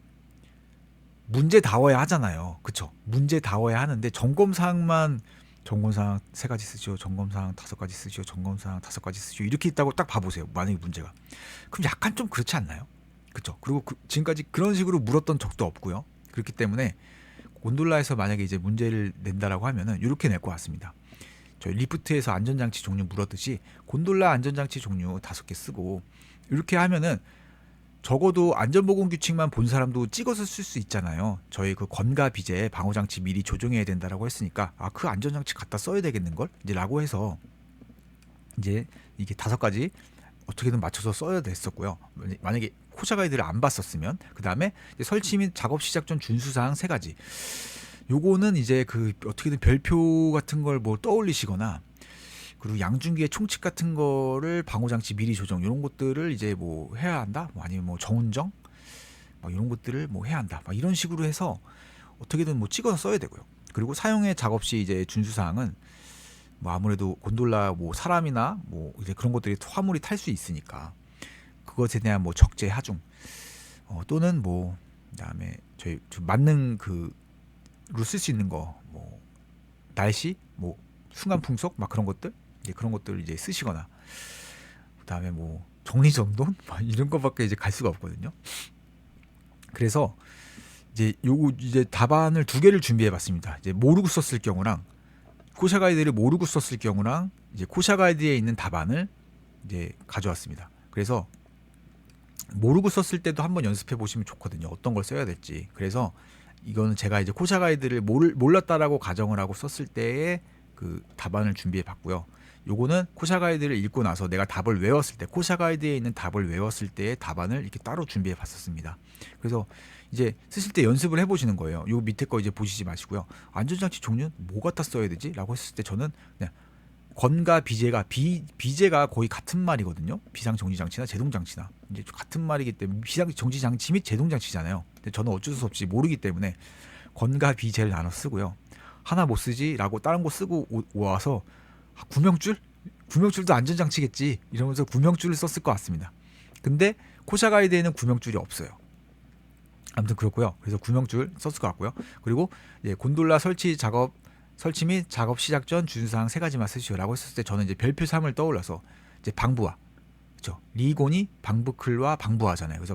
문제다워야 하잖아요. 그쵸? 문제다워야 하는데 점검사항만 점검사항 3가지 쓰시오. 점검사항 5가지 쓰시오. 점검사항 5가지 쓰시오. 이렇게 있다고 딱 봐보세요. 만약에 문제가. 그럼 약간 좀 그렇지 않나요? 그쵸? 그리고 지금까지 그런 식으로 물었던 적도 없고요. 그렇기 때문에 곤돌라에서 만약에 이제 문제를 낸다라고 하면은 이렇게 낼 것 같습니다. 저희 리프트에서 안전장치 종류 물었듯이 곤돌라 안전장치 종류 5개 쓰고 이렇게 하면은 적어도 안전보건 규칙만 본 사람도 찍어서 쓸 수 있잖아요. 저희 그 권가 비제 방호장치 미리 조정해야 된다라고 했으니까 아 그 안전장치 갖다 써야 되겠는 걸 이제라고 해서 이제 이게 5가지 어떻게든 맞춰서 써야 됐었고요. 만약에 코샤 가이드를 안 봤었으면 그 다음에 설치 및 작업 시작 전 준수사항 3가지. 요거는 이제 그 어떻게든 별표 같은 걸 뭐 떠올리시거나 그리고 양중기의 총칙 같은 거를 방호장치 미리 조정 이런 것들을 이제 뭐 해야 한다. 뭐 아니면 뭐 정운정 막 이런 것들을 뭐 해야 한다. 막 이런 식으로 해서 어떻게든 뭐 찍어서 써야 되고요. 그리고 사용의 작업 시 이제 준수사항은 뭐 아무래도 곤돌라 뭐 사람이나 뭐 이제 그런 것들이 화물이 탈 수 있으니까 그것에 대한 뭐 적재 하중 또는 뭐 그다음에 저희 좀 맞는 그로 쓸 수 있는 거 뭐 날씨 뭐 순간 풍속 막 그런 것들 이제 그런 것들을 이제 쓰시거나 그다음에 뭐 정리정돈 막 이런 것밖에 이제 갈 수가 없거든요. 그래서 이제 요거 이제 답안을 2개를 준비해봤습니다. 이제 모르고 썼을 경우랑 코샤 가이드를 모르고 썼을 경우랑 이제 코샤 가이드에 있는 답안을 이제 가져왔습니다. 그래서 모르고 썼을 때도 한번 연습해 보시면 좋거든요. 어떤 걸 써야 될지. 그래서 이거는 제가 이제 코샤 가이드를 몰랐다라고 가정을 하고 썼을 때의 그 답안을 준비해 봤고요. 요거는 코샤 가이드를 읽고 나서 내가 답을 외웠을 때 코샤 가이드에 있는 답을 외웠을 때의 답안을 이렇게 따로 준비해 봤었습니다. 그래서 이제 쓰실 때 연습을 해보시는 거예요. 요 밑에 거 이제 보시지 마시고요. 안전장치 종류는 뭐 갖다 써야 되지? 라고 했을 때 저는 그냥 건과 비제가 비제가 거의 같은 말이거든요. 비상정지장치나 제동장치나 이제 같은 말이기 때문에 비상정지장치 및 제동장치잖아요. 근데 저는 어쩔 수 없이 모르기 때문에 건과 비제를 나눠 쓰고요. 하나 못 쓰지라고 다른 거 쓰고 와서 구명줄? 구명줄도 안전장치겠지 이러면서 구명줄을 썼을 것 같습니다. 근데 코샤 가이드에는 구명줄이 없어요. 아무튼 그렇고요. 그래서 구명줄 썼을 것 같고요. 그리고 이제 곤돌라 설치 및 작업 시작 전 준수사항 3가지만 쓰시오라고 했을 때 저는 이제 별표 3을 떠올려서 이제 방부화, 그렇죠? 리곤이 방부클과 방부화잖아요. 그래서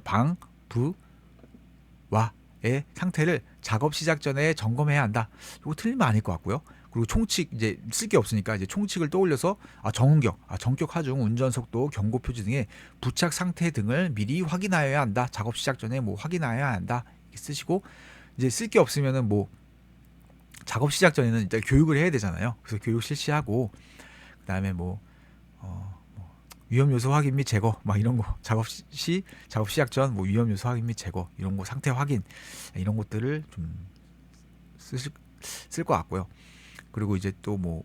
방부화의 상태를 작업 시작 전에 점검해야 한다. 이거 틀리면 아닐 것 같고요. 그리고 총칙 이제 쓸 게 없으니까 이제 총칙을 떠올려서 정격 하중 운전 속도 경고 표지 등의 부착 상태 등을 미리 확인하여야 한다. 작업 시작 전에 뭐 확인하여야 한다. 이렇게 쓰시고 이제 쓸 게 없으면은 뭐 작업 시작 전에는 일단 교육을 해야 되잖아요. 그래서 교육 실시하고 그다음에 뭐 위험 요소 확인 및 제거 막 이런 거 작업 시작 전 뭐 위험 요소 확인 및 제거 이런 거 상태 확인 이런 것들을 좀 쓸 것 같고요. 그리고 이제 또 뭐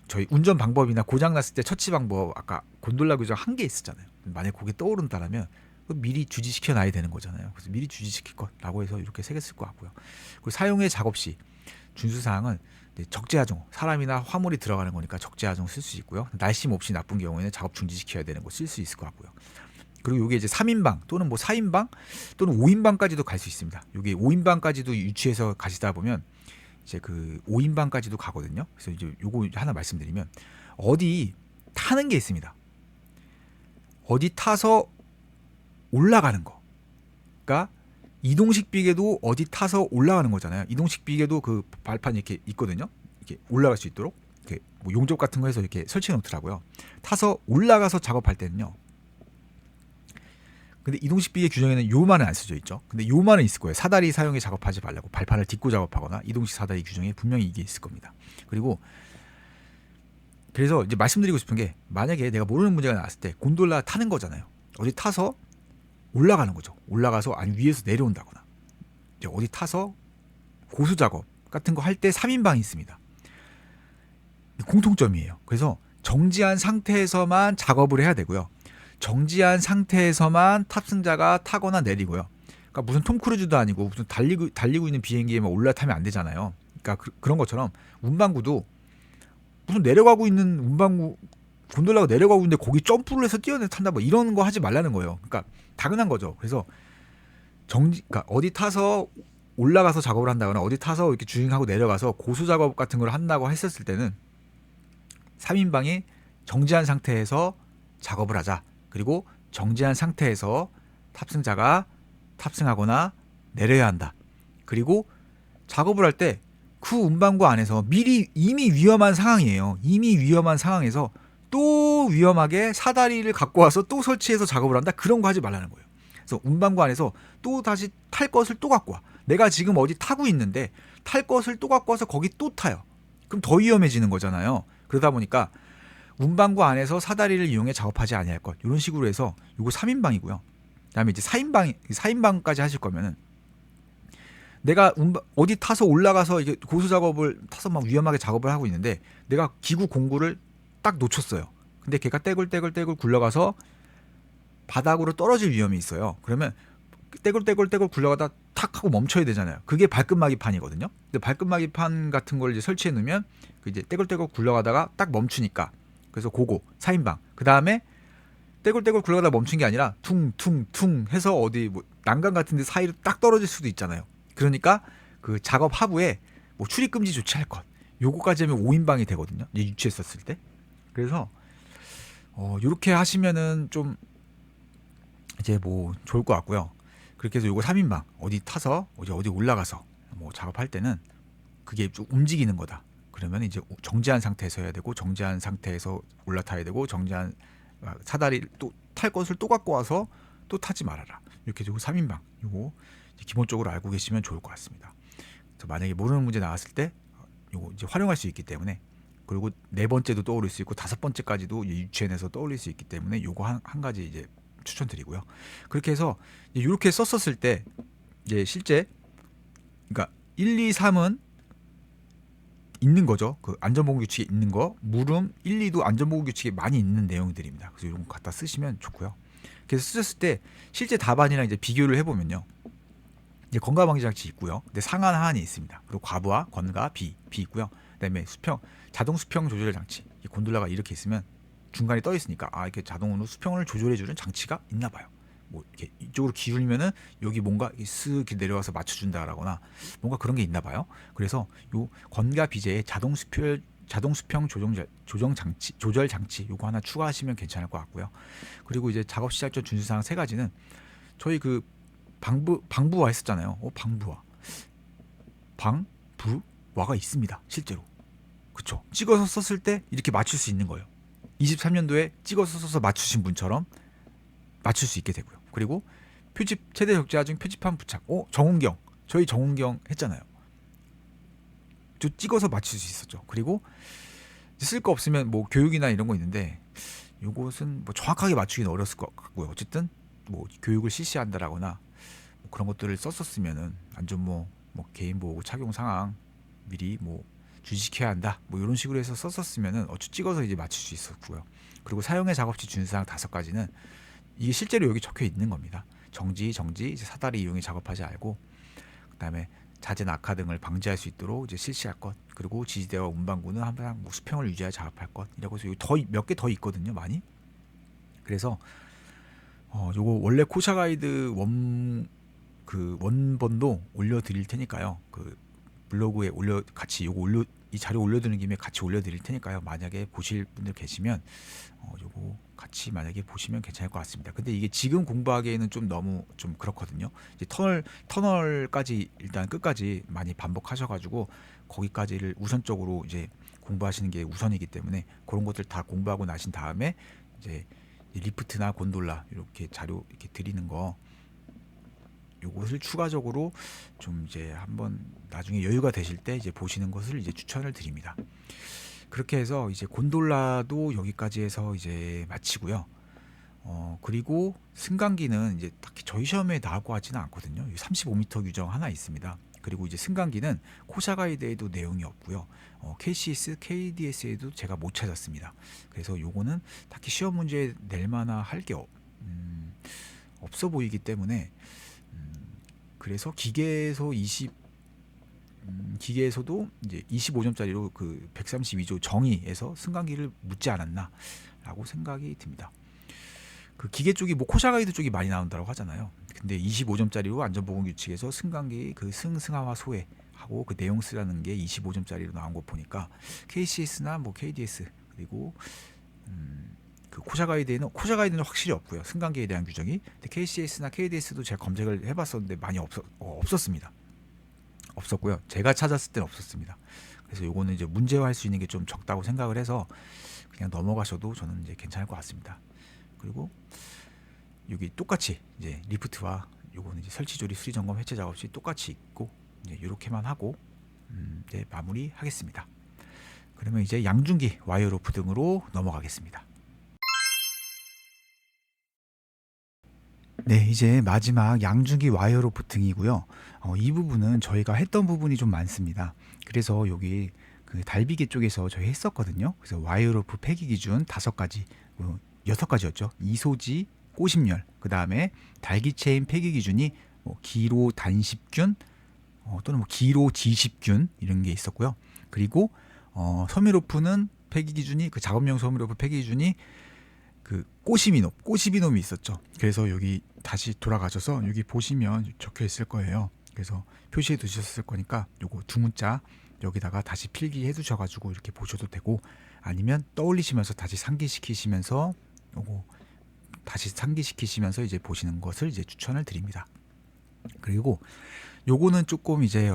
저희 운전 방법이나 고장 났을 때 처치 방법 아까 곤돌라 규정 1개 있었잖아요. 만약 그게 떠오른다라면 미리 주지시켜 놔야 되는 거잖아요. 그래서 미리 주지시킬 것라고 해서 이렇게 3개 쓸 것 같고요. 그리고 사용의 작업 시 준수사항은 적재하중 사람이나 화물이 들어가는 거니까 적재하중 쓸 수 있고요. 날씨 몹시 나쁜 경우에는 작업 중지시켜야 되는 거 쓸 수 있을 것 같고요. 그리고 이게 이제 3인방 또는 뭐 4인방 또는 5인방까지도 갈 수 있습니다. 여기 5인방까지도 유치해서 가시다 보면 이제 그 5인방까지도 가거든요. 그래서 이제 요거 하나 말씀드리면 어디 타는 게 있습니다. 어디 타서 올라가는 거. 그러니까 이동식 비계도 어디 타서 올라가는 거잖아요. 이동식 비계도 그 발판이 이렇게 있거든요. 이렇게 올라갈 수 있도록 이렇게 뭐 용접 같은 거 해서 이렇게 설치해 놓더라고요. 타서 올라가서 작업할 때는요. 근데 이동식 비계 규정에는 요만은 안 쓰져 있죠. 근데 요만은 있을 거예요. 사다리 사용에 작업하지 말라고 발판을 딛고 작업하거나 이동식 사다리 규정에 분명히 이게 있을 겁니다. 그리고 그래서 이제 말씀드리고 싶은 게 만약에 내가 모르는 문제가 나왔을 때 곤돌라 타는 거잖아요. 어디 타서 올라가는 거죠. 올라가서 아니 위에서 내려온다거나 이제 어디 타서 고수 작업 같은 거 할 때 3인방이 있습니다. 공통점이에요. 그래서 정지한 상태에서만 작업을 해야 되고요. 정지한 상태에서만 탑승자가 타거나 내리고요. 그러니까 무슨 톰 크루즈도 아니고 무슨 달리고 있는 비행기에 막 올라타면 안 되잖아요. 그러니까 그런 것처럼 운반구도 무슨 내려가고 있는 운반구 곤돌라가 내려가고 있는데 거기 점프를 해서 뛰어내 탄다 뭐 이런 거 하지 말라는 거예요. 그러니까 당연한 거죠. 그래서 그러니까 어디 타서 올라가서 작업을 한다거나 어디 타서 이렇게 주행하고 내려가서 고수 작업 같은 걸 한다고 했었을 때는 3인방이 정지한 상태에서 작업을 하자. 그리고 정지한 상태에서 탑승자가 탑승하거나 내려야 한다. 그리고 작업을 할 때 그 운반구 안에서 이미 위험한 상황이에요. 이미 위험한 상황에서 또 위험하게 사다리를 갖고 와서 또 설치해서 작업을 한다. 그런 거 하지 말라는 거예요. 그래서 운반구 안에서 또 다시 탈 것을 또 갖고 와. 내가 지금 어디 타고 있는데 탈 것을 또 갖고 와서 거기 또 타요. 그럼 더 위험해지는 거잖아요. 그러다 보니까 운반구 안에서 사다리를 이용해 작업하지 아니할 것. 이런 식으로 해서 요거 3인방이고요. 그다음에 이제 4인방까지 하실 거면은 내가 어디 타서 올라가서 이게 고수 작업을 타서 막 위험하게 작업을 하고 있는데 내가 기구 공구를 딱 놓쳤어요. 근데 걔가 떼굴떼굴 굴러가서 바닥으로 떨어질 위험이 있어요. 그러면 떼굴떼굴 굴러가다 탁 하고 멈춰야 되잖아요. 그게 발끝마기판이거든요. 근데 발끝마기판 같은 걸 이제 설치해 놓으면 그 이제 떼굴떼굴 굴러가다가 딱 멈추니까 그래서 고고 4인방. 그 다음에 떼굴떼굴 굴러가다 멈춘 게 아니라 퉁퉁퉁 해서 어디 뭐 난간 같은 데 사이로 딱 떨어질 수도 있잖아요. 그러니까 그 작업 하부에 뭐 출입 금지 조치할 것. 요거까지 하면 5인방이 되거든요. 유치했었을 때. 그래서 요렇게 하시면은 좀 이제 뭐 좋을 것 같고요. 그렇게 해서 요거 3인방 어디 타서 어디 올라가서 뭐 작업할 때는 그게 좀 움직이는 거다. 그러면 이제 정지한 상태에서 해야 되고 정지한 상태에서 올라타야 되고 정지한 사다리 또 탈 것을 또 갖고 와서 또 타지 말아라. 이렇게 되고 3인방 요거 기본적으로 알고 계시면 좋을 것 같습니다. 그래서 만약에 모르는 문제 나왔을 때 요거 이제 활용할 수 있기 때문에 그리고 네 번째도 떠올릴 수 있고 다섯 번째까지도 유치원에서 떠올릴 수 있기 때문에 요거 한 가지 이제 추천드리고요. 그렇게 해서 이렇게 썼었을 때 이제 실제 그러니까 1, 2, 3은 있는 거죠. 그 안전보건 규칙에 있는 거. 물음 1, 2도 안전보건 규칙에 많이 있는 내용들입니다. 그래서 이런 거 갖다 쓰시면 좋고요. 그래서 쓰셨을 때 실제 답안이랑 이제 비교를 해보면요. 이제 건강방지 장치 있고요. 근데 상한 하한이 있습니다. 그리고 과부하, 건가, 비 있고요. 그다음에 자동 수평 조절 장치. 곤돌라가 이렇게 있으면 중간에 떠 있으니까 이렇게 자동으로 수평을 조절해주는 장치가 있나 봐요. 뭐 이렇게 이쪽으로 기울이면은 여기 뭔가 쓱 내려와서 맞춰준다라거나 뭔가 그런 게 있나 봐요. 그래서 요 건가 비제에 자동 수평 조절 장치 요거 하나 추가하시면 괜찮을 것 같고요. 그리고 이제 작업 시작 전 준수사항 세 가지는 저희 그 방부화 했었잖아요. 방부화가 있습니다. 실제로. 그쵸. 찍어서 썼을 때 이렇게 맞출 수 있는 거예요. 23년도에 찍어서 써서 맞추신 분처럼 맞출 수 있게 되고요. 그리고 표집 최대 적재화 중 표지판 부착. 정은경. 저희 정은경 했잖아요. 저 찍어서 맞출 수 있었죠. 그리고 쓸 거 없으면 뭐 교육이나 이런 거 있는데 요것은 뭐 정확하게 맞추기는 어렸을 것 같고요. 어쨌든 뭐 교육을 실시한다라거나 뭐 그런 것들을 썼었으면은 완전 뭐 개인 보호 착용 상황 미리 뭐 주식해야 한다. 뭐 이런 식으로 해서 썼었으면은 찍어서 이제 맞출 수 있었고요. 그리고 사용의 작업시 준수사항 5가지는 이게 실제로 여기 적혀 있는 겁니다. 정지 이제 사다리 이용해 작업하지 말고 그다음에 자재 낙하 등을 방지할 수 있도록 이제 실시할 것. 그리고 지지대와 운반구는 항상 뭐 수평을 유지하여 작업할 것. 이라고 해서 몇 개 더 있거든요, 많이. 그래서 요거 원래 코샤 가이드 원본도 올려드릴 테니까요. 그 블로그에 이 자료 올려드리는 김에 같이 올려드릴 테니까요. 만약에 보실 분들 계시면 요거 같이 만약에 보시면 괜찮을 것 같습니다. 근데 이게 지금 공부하기에는 좀 너무 좀 그렇거든요. 이제 터널까지 일단 끝까지 많이 반복하셔가지고 거기까지를 우선적으로 이제 공부하시는 게 우선이기 때문에 그런 것들 다 공부하고 나신 다음에 이제 리프트나 곤돌라 이렇게 자료 이렇게 드리는 거 요것을 추가적으로 좀 이제 한번 나중에 여유가 되실 때 이제 보시는 것을 이제 추천을 드립니다. 그렇게 해서 이제 곤돌라도 여기까지 해서 이제 마치고요. 그리고 승강기는 이제 딱히 저희 시험에 나올 것 같지는 않거든요. 35m 규정 하나 있습니다. 그리고 이제 승강기는 코샤 가이드에도 내용이 없고요. KCS, KDS에도 제가 못 찾았습니다. 그래서 요거는 딱히 시험 문제 낼 만한 할 게 없어 보이기 때문에 그래서 기계에서도 이제 25점짜리로 그 132조 정의에서 승강기를 묻지 않았나라고 생각이 듭니다. 그 기계 쪽이 뭐 코샤 가이드 쪽이 많이 나온다고 하잖아요. 근데 25점짜리로 안전보건 규칙에서 승강기 그 승하와 소해 하고 그 내용 쓰라는 게 25점짜리로 나온 거 보니까 KCS나 뭐 KDS 그리고 그 코샤 가이드는 확실히 없고요. 승강기에 대한 규정이. 근데 KCS나 KDS도 제가 검색을 해봤었는데 많이 없었습니다. 없었고요. 제가 찾았을 때는 없었습니다. 그래서 요거는 이제 문제화할 수 있는 게 좀 적다고 생각을 해서 그냥 넘어가셔도 저는 이제 괜찮을 것 같습니다. 그리고 여기 똑같이 이제 리프트와 요거는 이제 설치 조립 수리 점검 해체 작업 시 똑같이 있고 이제 이렇게만 하고 이제 마무리하겠습니다. 그러면 이제 양중기 와이어 로프 등으로 넘어가겠습니다. 네, 이제 마지막 양중기 와이어 로프 등이고요. 이 부분은 저희가 했던 부분이 좀 많습니다. 그래서 여기 그 달비기 쪽에서 저희 했었거든요. 그래서 와이어 로프 폐기 기준 5가지, 6가지였죠. 이소지, 꼬심열, 그 다음에 달기 체인 폐기 기준이 뭐 기로 단십균 또는 뭐 기로 지십균 이런 게 있었고요. 그리고 섬유로프는 폐기 기준이 그 작업용 섬유로프 폐기 기준이 그 꼬시비놈이 있었죠. 그래서 여기 다시 돌아가셔서 여기 보시면 적혀 있을 거예요. 그래서 표시해 두셨을 거니까 요거 두 문자 여기다가 다시 필기해 두셔가지고 이렇게 보셔도 되고 아니면 떠올리시면서 다시 상기시키시면서 요거 다시 상기시키시면서 이제 보시는 것을 이제 추천을 드립니다. 그리고 요거는 조금 이제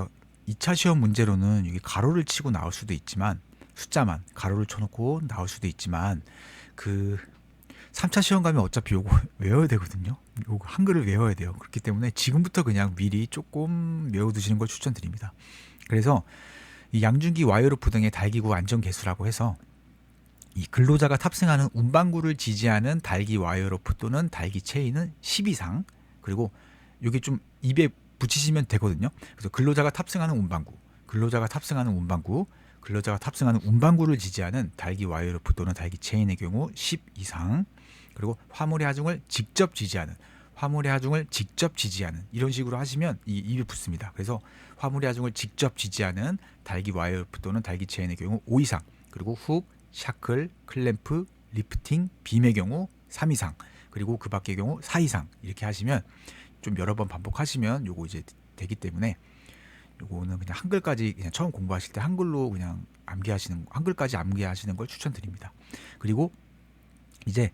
2차 시험 문제로는 여기 가로를 치고 나올 수도 있지만 숫자만 가로를 쳐놓고 나올 수도 있지만 그 3차 시험 가면 어차피 요거 외워야 되거든요. 요거 한글을 외워야 돼요. 그렇기 때문에 지금부터 그냥 미리 조금 외워두시는 걸 추천드립니다. 그래서 이 양중기 와이어로프 등의 달기구 안전 개수라고 해서 이 근로자가 탑승하는 운반구를 지지하는 달기 와이어로프 또는 달기 체인은 10 이상 그리고 여기 좀 입에 붙이시면 되거든요. 그래서 근로자가 탑승하는 운반구를 지지하는 달기 와이어로프 또는 달기 체인의 경우 10 이상 그리고 화물의 하중을 직접 지지하는 이런 식으로 하시면 이 입에 붙습니다. 그래서 화물의 하중을 직접 지지하는 달기 와이어로프 또는 달기 체인의 경우 5 이상 그리고 훅, 샤클, 클램프, 리프팅, 빔의 경우 3 이상 그리고 그 밖의 경우 4 이상 이렇게 하시면 좀 여러 번 반복하시면 요거 이제 되기 때문에 요거는 그냥 한글까지 그냥 처음 공부하실 때 한글로 그냥 한글까지 암기하시는 걸 추천드립니다. 그리고 이제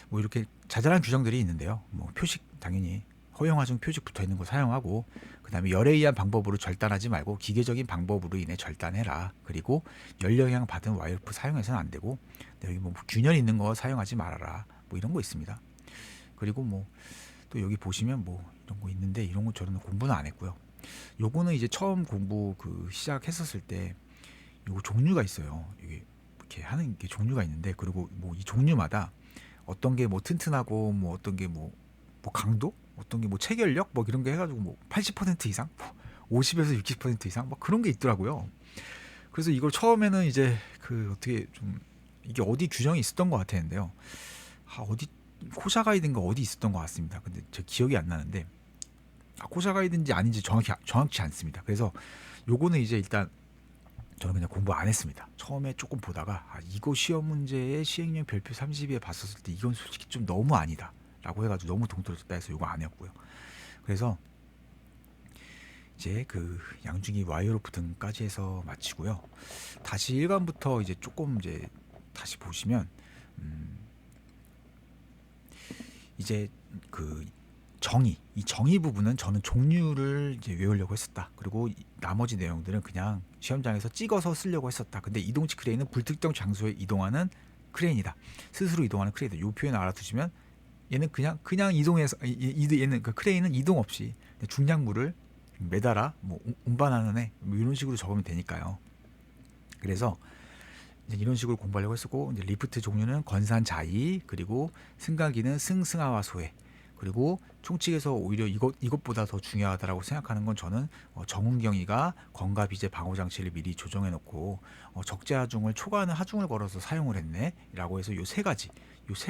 뭐 이렇게 자잘한 규정들이 있는데요. 뭐 표식 당연히 허용하중 표식 붙어 있는 거 사용하고 그다음에 열에 의한 방법으로 절단하지 말고 기계적인 방법으로 인해 절단해라. 그리고 열 영향 받은 와이어프 사용해서는 안 되고 여기 뭐 균열 있는 거 사용하지 말아라. 뭐 이런 거 있습니다. 그리고 뭐 또 여기 보시면 뭐 이런 거 있는데 이런 거 저는 공부는 안 했고요. 요거는 이제 처음 공부 그 시작했었을 때 요거 종류가 있어요. 이게 이렇게 하는 게 종류가 있는데 그리고 뭐 이 종류마다 어떤 게 뭐 튼튼하고 뭐 어떤 게 뭐 강도, 어떤 게 뭐 체결력 뭐 이런 게 해가지고 뭐 80% 이상, 50에서 60% 이상 막 그런 게 있더라고요. 그래서 이걸 처음에는 이제 그 어떻게 좀 이게 어디 규정이 있었던 것 같았는데요. 어디 코샤 가이드인가 어디 있었던 것 같습니다. 근데 제 기억이 안 나는데 코샤 가이드인지 아닌지 정확치 않습니다. 그래서 요거는 이제 일단 저는 그냥 공부 안 했습니다. 처음에 조금 보다가 이거 시험 문제의 시행령 별표 30에 봤었을 때 이건 솔직히 좀 너무 아니다 라고 해가지고 너무 동떨어졌다 해서 요거 안 했고요. 그래서 이제 그 양중기 와이어로프 등까지 해서 마치고요. 다시 1관부터 이제 조금 이제 다시 보시면 이제 그 이 정의 부분은 저는 종류를 이제 외우려고 했었다. 그리고 나머지 내용들은 그냥 시험장에서 찍어서 쓰려고 했었다. 근데 이동식 크레인은 불특정 장소에 이동하는 크레인이다. 스스로 이동하는 크레인이다. 이 표현 알아두시면 얘는 그냥 이동해서 얘는 그 크레인은 이동 없이 중량물을 매달아 뭐 운반하는 애 뭐 이런 식으로 적으면 되니까요. 그래서 이제 이런 식으로 공부하려고 했었고 이제 리프트 종류는 건산 자이 그리고 승강기는 승하와 소해 그리고 총칙에서 오히려 이것보다 더 중요하다라고 생각하는 건 저는 정운경이가 건가 비제 방호 장치를 미리 조정해 놓고 적재 하중을 초과하는 하중을 걸어서 사용을 했네라고 해서 요 세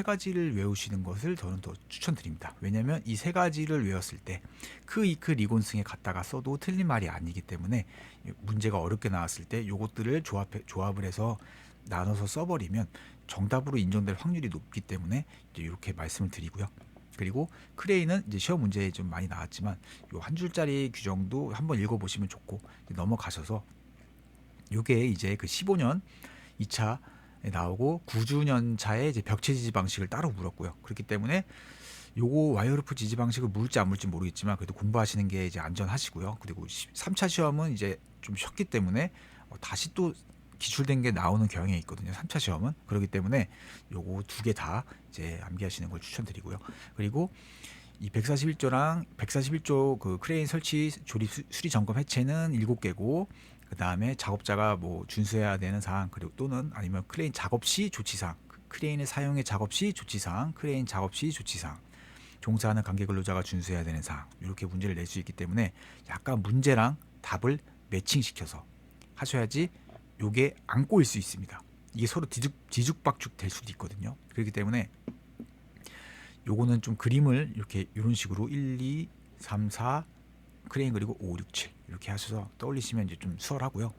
가지를 외우시는 것을 저는 더 추천드립니다. 왜냐하면 이 세 가지를 외웠을 때 이크 리곤승에 갖다가 써도 틀린 말이 아니기 때문에 문제가 어렵게 나왔을 때 요것들을 조합을 해서 나눠서 써버리면 정답으로 인정될 확률이 높기 때문에 이제 이렇게 말씀을 드리고요. 그리고 크레인은 이제 시험 문제에 좀 많이 나왔지만 요 한 줄짜리 규정도 한번 읽어보시면 좋고 넘어가셔서 요게 이제 그 15년 2차에 나오고 9주년 차에 이제 벽체 지지 방식을 따로 물었고요. 그렇기 때문에 요거 와이어루프 지지 방식을 물지 안 물지 모르겠지만 그래도 공부하시는 게 이제 안전하시고요. 그리고 3차 시험은 이제 좀 쉬었기 때문에 다시 또 기출된 게 나오는 경향이 있거든요. 3차 시험은. 그렇기 때문에 요거 두 개 다 이제 암기하시는 걸 추천드리고요. 그리고 이 141조랑 141조 그 크레인 설치 조립 수리 점검 해체는 7개고 그다음에 작업자가 뭐 준수해야 되는 사항 그리고 또는 아니면 크레인 작업 시 조치사항 크레인의 사용의 작업 시 조치사항 크레인 작업 시 조치사항 종사하는 관계 근로자가 준수해야 되는 사항 이렇게 문제를 낼 수 있기 때문에 약간 문제랑 답을 매칭시켜서 하셔야지 요게 안 꼬일 수 있습니다. 이게 서로 뒤죽박죽 될 수도 있거든요. 그렇기 때문에 요거는 좀 그림을 이렇게 이런 식으로 1, 2, 3, 4 크레인 그리고 5, 6, 7 이렇게 하셔서 떠올리시면 이제 좀 수월하고요.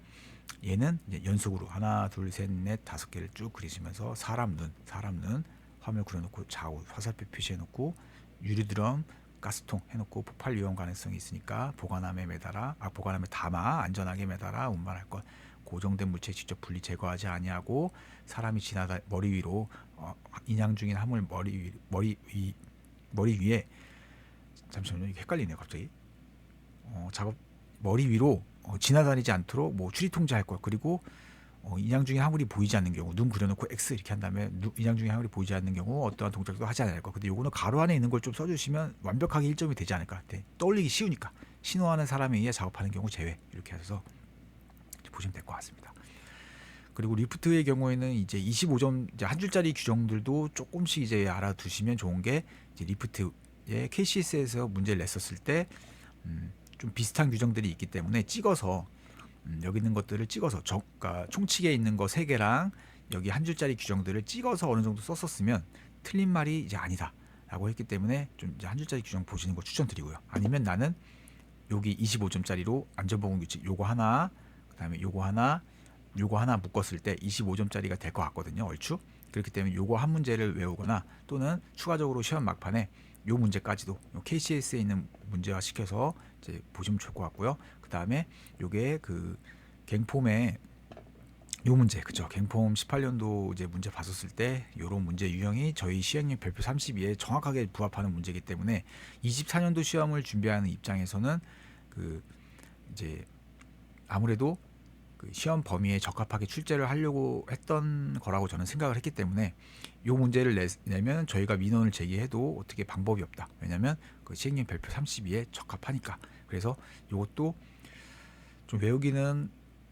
얘는 이제 연속으로 하나, 둘, 셋, 넷, 5개를 쭉 그리시면서 사람 눈 화면 그려놓고 좌우 화살표 표시해놓고 유리드럼 가스통 해놓고 폭발 위험 가능성이 있으니까 보관함에 담아 안전하게 매달아 운반할 것. 고정된 물체 직접 분리 제거하지 아니하고 사람이 지나다 머리 위로 인양 중인 화물 머리 위에 잠시만요. 이게 헷갈리네요. 갑자기 작업 머리 위로 지나다니지 않도록 뭐 추리 통제할 것. 그리고 인양 중인 화물이 보이지 않는 경우 눈 그려놓고 X 이렇게 한 다음에 인양 중인 화물이 보이지 않는 경우 어떠한 동작도 하지 않을 것. 근데 요거는 가로 안에 있는 걸 좀 써주시면 완벽하게 일점이 되지 않을까. 떠올리기 쉬우니까 신호하는 사람에 의해 작업하는 경우 제외 이렇게 해서 보시면 될 것 같습니다. 그리고 리프트의 경우에는 이제 25점 이제 한 줄짜리 규정들도 조금씩 이제 알아두시면 좋은 게 이제 리프트의 KCS에서 문제를 냈었을 때 좀 비슷한 규정들이 있기 때문에 찍어서 여기 있는 것들을 찍어서 그러니까 총칙에 있는 거 3개랑 여기 한 줄짜리 규정들을 찍어서 어느 정도 썼었으면 틀린 말이 이제 아니다라고 했기 때문에 좀 이제 한 줄짜리 규정 보시는 거 추천드리고요. 아니면 나는 여기 25점짜리로 안전보건 규칙 요거 하나 그다음에 요거 하나 묶었을 때 25점짜리가 될 것 같거든요. 얼추. 그렇기 때문에 요거 한 문제를 외우거나 또는 추가적으로 시험 막판에 요 문제까지도 요 KCS에 있는 문제화 시켜서 이제 보시면 좋을 것 같고요. 그다음에 요게 그 갱폼의 요 문제 그죠? 갱폼 18년도 이제 문제 봤었을 때 요런 문제 유형이 저희 시행령 별표 32에 정확하게 부합하는 문제이기 때문에 24년도 시험을 준비하는 입장에서는 그 이제 아무래도 그 시험 범위에 적합하게 출제를 하려고 했던 거라고 저는 생각을 했기 때문에 이 문제를 내면 저희가 민원을 제기해도 어떻게 방법이 없다. 왜냐하면 그 시행령 별표 32에 적합하니까. 그래서 이것도 좀 외우기는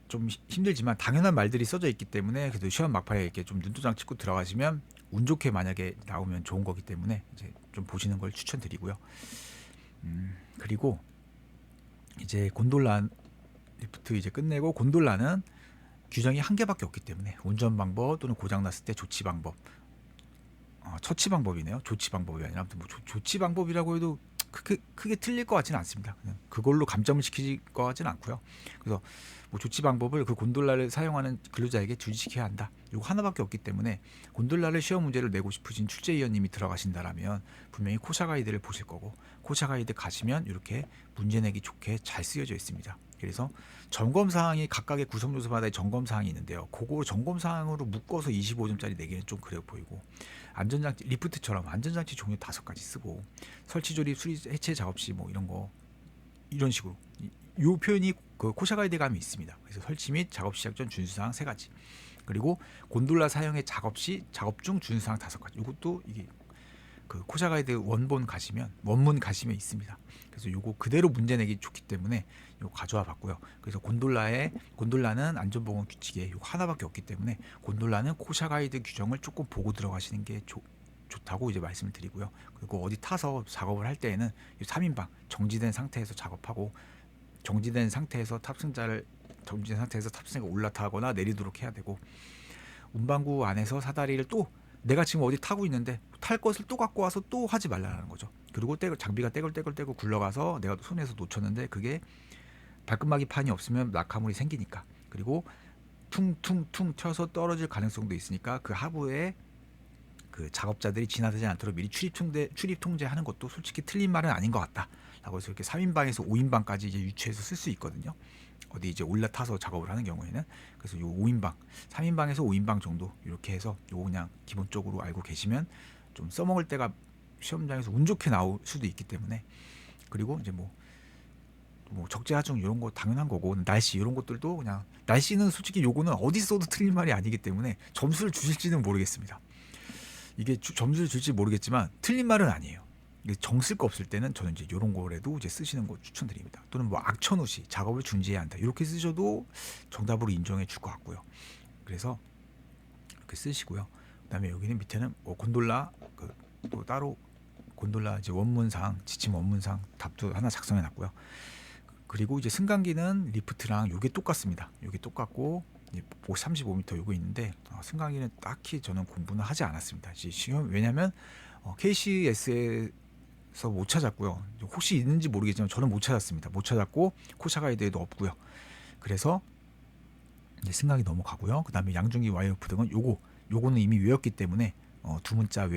좀 힘들지만 당연한 말들이 써져 있기 때문에 그래도 시험 막판에 이렇게 좀 눈도장 찍고 들어가시면 운 좋게 만약에 나오면 좋은 거기 때문에 이제 좀 보시는 걸 추천드리고요. 그리고 이제 곤돌라 리프트 이제 끝내고 곤돌라는 규정이 한 개밖에 없기 때문에 운전 방법 또는 고장 났을 때 조치 방법, 처치 방법이네요. 조치 방법이 아니라 아무튼 뭐 조치 방법이라고 해도 크게 틀릴 것 같지는 않습니다. 그냥 그걸로 감점을 시킬 것 같지는 않고요. 그래서 뭐 조치 방법을 그 곤돌라를 사용하는 근로자에게 주지시켜야 한다. 이거 하나밖에 없기 때문에 곤돌라를 시험 문제를 내고 싶으신 출제위원님이 들어가신다라면 분명히 코샤 가이드를 보실 거고 코샤 가이드 가시면 이렇게 문제 내기 좋게 잘 쓰여져 있습니다. 그래서 점검 사항이 각각의 구성 요소마다의 점검 사항이 있는데요. 그거 점검 사항으로 묶어서 25점짜리 내기는 좀 그래 보이고 안전장치 리프트처럼 안전장치 종류 5가지 쓰고 설치 조립 수리 해체 작업 시 뭐 이런 거 이런 식으로 이 표현이 그 코샤 가이드에 가면 있습니다. 그래서 설치 및 작업 시작 전 준수사항 3가지 그리고 곤돌라 사용의 작업 시 작업 중 준수사항 5가지 이것도 이게 그 코샤 가이드 원문 가시면 있습니다. 그래서 요거 그대로 문제 내기 좋기 때문에 요거 가져와 봤고요. 그래서 곤돌라는 안전보건 규칙에 요거 하나밖에 없기 때문에 곤돌라는 코샤 가이드 규정을 조금 보고 들어가시는 게 좋다고 이제 말씀을 드리고요. 그리고 어디 타서 작업을 할 때에는 3인방 정지된 상태에서 작업하고, 정지된 상태에서 탑승자가 올라타거나 내리도록 해야 되고, 운반구 안에서 사다리를 또 내가 지금 어디 타고 있는데 탈 것을 또 갖고 와서 또 하지 말라는 거죠. 그리고 장비가 떼굴떼굴 굴러가서 내가 손에서 놓쳤는데 그게 발끝막이 판이 없으면 낙하물이 생기니까, 그리고 퉁퉁퉁 튀어서 떨어질 가능성도 있으니까 그 하부에 그 작업자들이 지나가지 않도록 미리 출입 통제하는 것도 솔직히 틀린 말은 아닌 것 같다 라고 해서 이렇게 3인방에서 5인방까지 이제 유추해서 쓸 수 있거든요. 어디 이제 올라타서 작업을 하는 경우에는. 그래서 요 5인방, 3인방에서 5인방 정도 이렇게 해서 요거 그냥 기본적으로 알고 계시면 좀 써먹을 때가 시험장에서 운 좋게 나올 수도 있기 때문에. 그리고 이제 뭐 적재하중 이런 거 당연한 거고, 날씨 이런 것들도 그냥, 날씨는 솔직히 요거는 어디 써도 틀린 말이 아니기 때문에 점수를 주실지는 모르겠습니다. 이게 점수를 줄지 모르겠지만 틀린 말은 아니에요. 정 쓸 거 없을 때는 저는 이제 이런 거라도 이제 쓰시는 거 추천드립니다. 또는 뭐 악천후시, 작업을 중지해야 한다, 이렇게 쓰셔도 정답으로 인정해 줄 것 같고요. 그래서 이렇게 쓰시고요. 그다음에 여기는 밑에는 곤돌라 또 따로 곤돌라 이제 원문상, 지침 원문상 답도 하나 작성해 놨고요. 그리고 이제 승강기는 리프트랑 요게 똑같습니다. 요게 똑같고 35m 요거 있는데, 승강기는 딱히 저는 공부는 하지 않았습니다. 왜냐면 KCS에서 못 찾았고요. 혹시 있는지 모르겠지만 저는 못 찾았습니다. 못 찾았고 코샤 가이드에도 없고요. 그래서 이제 승강기 넘어가고요. 그 다음에 양중기 와이어프 등은 요거는 이미 외웠기 때문에 두 문자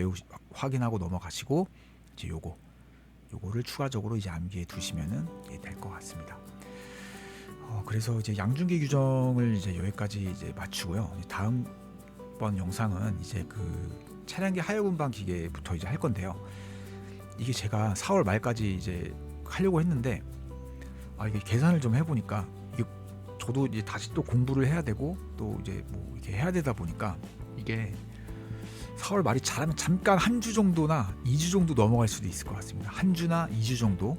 확인하고 넘어가시고, 이제 요거를 추가적으로 이제 암기해 두시면은 될 것 같습니다. 그래서 이제 양중기 규정을 이제 여기까지 이제 마치고요. 다음번 영상은 이제 그 차량기 하역 운반 기계부터 이제 할 건데요. 이게 제가 4월 말까지 이제 하려고 했는데, 이게 계산을 좀 해보니까 이게 저도 이제 다시 또 공부를 해야 되고 또 이제 뭐 이렇게 해야 되다 보니까 이게 4월 말이 잘하면 잠깐 한 주 정도나 2주 정도 넘어갈 수도 있을 것 같습니다. 한 주나 2주 정도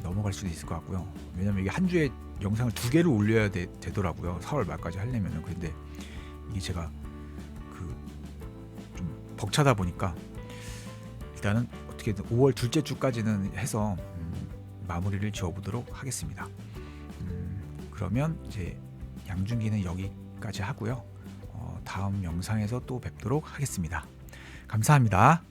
넘어갈 수도 있을 것 같고요. 왜냐면 이게 한 주에 영상을 2개를 올려야 되더라고요. 4월 말까지 하려면은. 근데 이게 제가 좀 벅차다 보니까 일단은 어떻게든 5월 둘째 주까지는 해서 마무리를 지어보도록 하겠습니다. 그러면 이제 양중기는 여기까지 하고요. 다음 영상에서 또 뵙도록 하겠습니다. 감사합니다.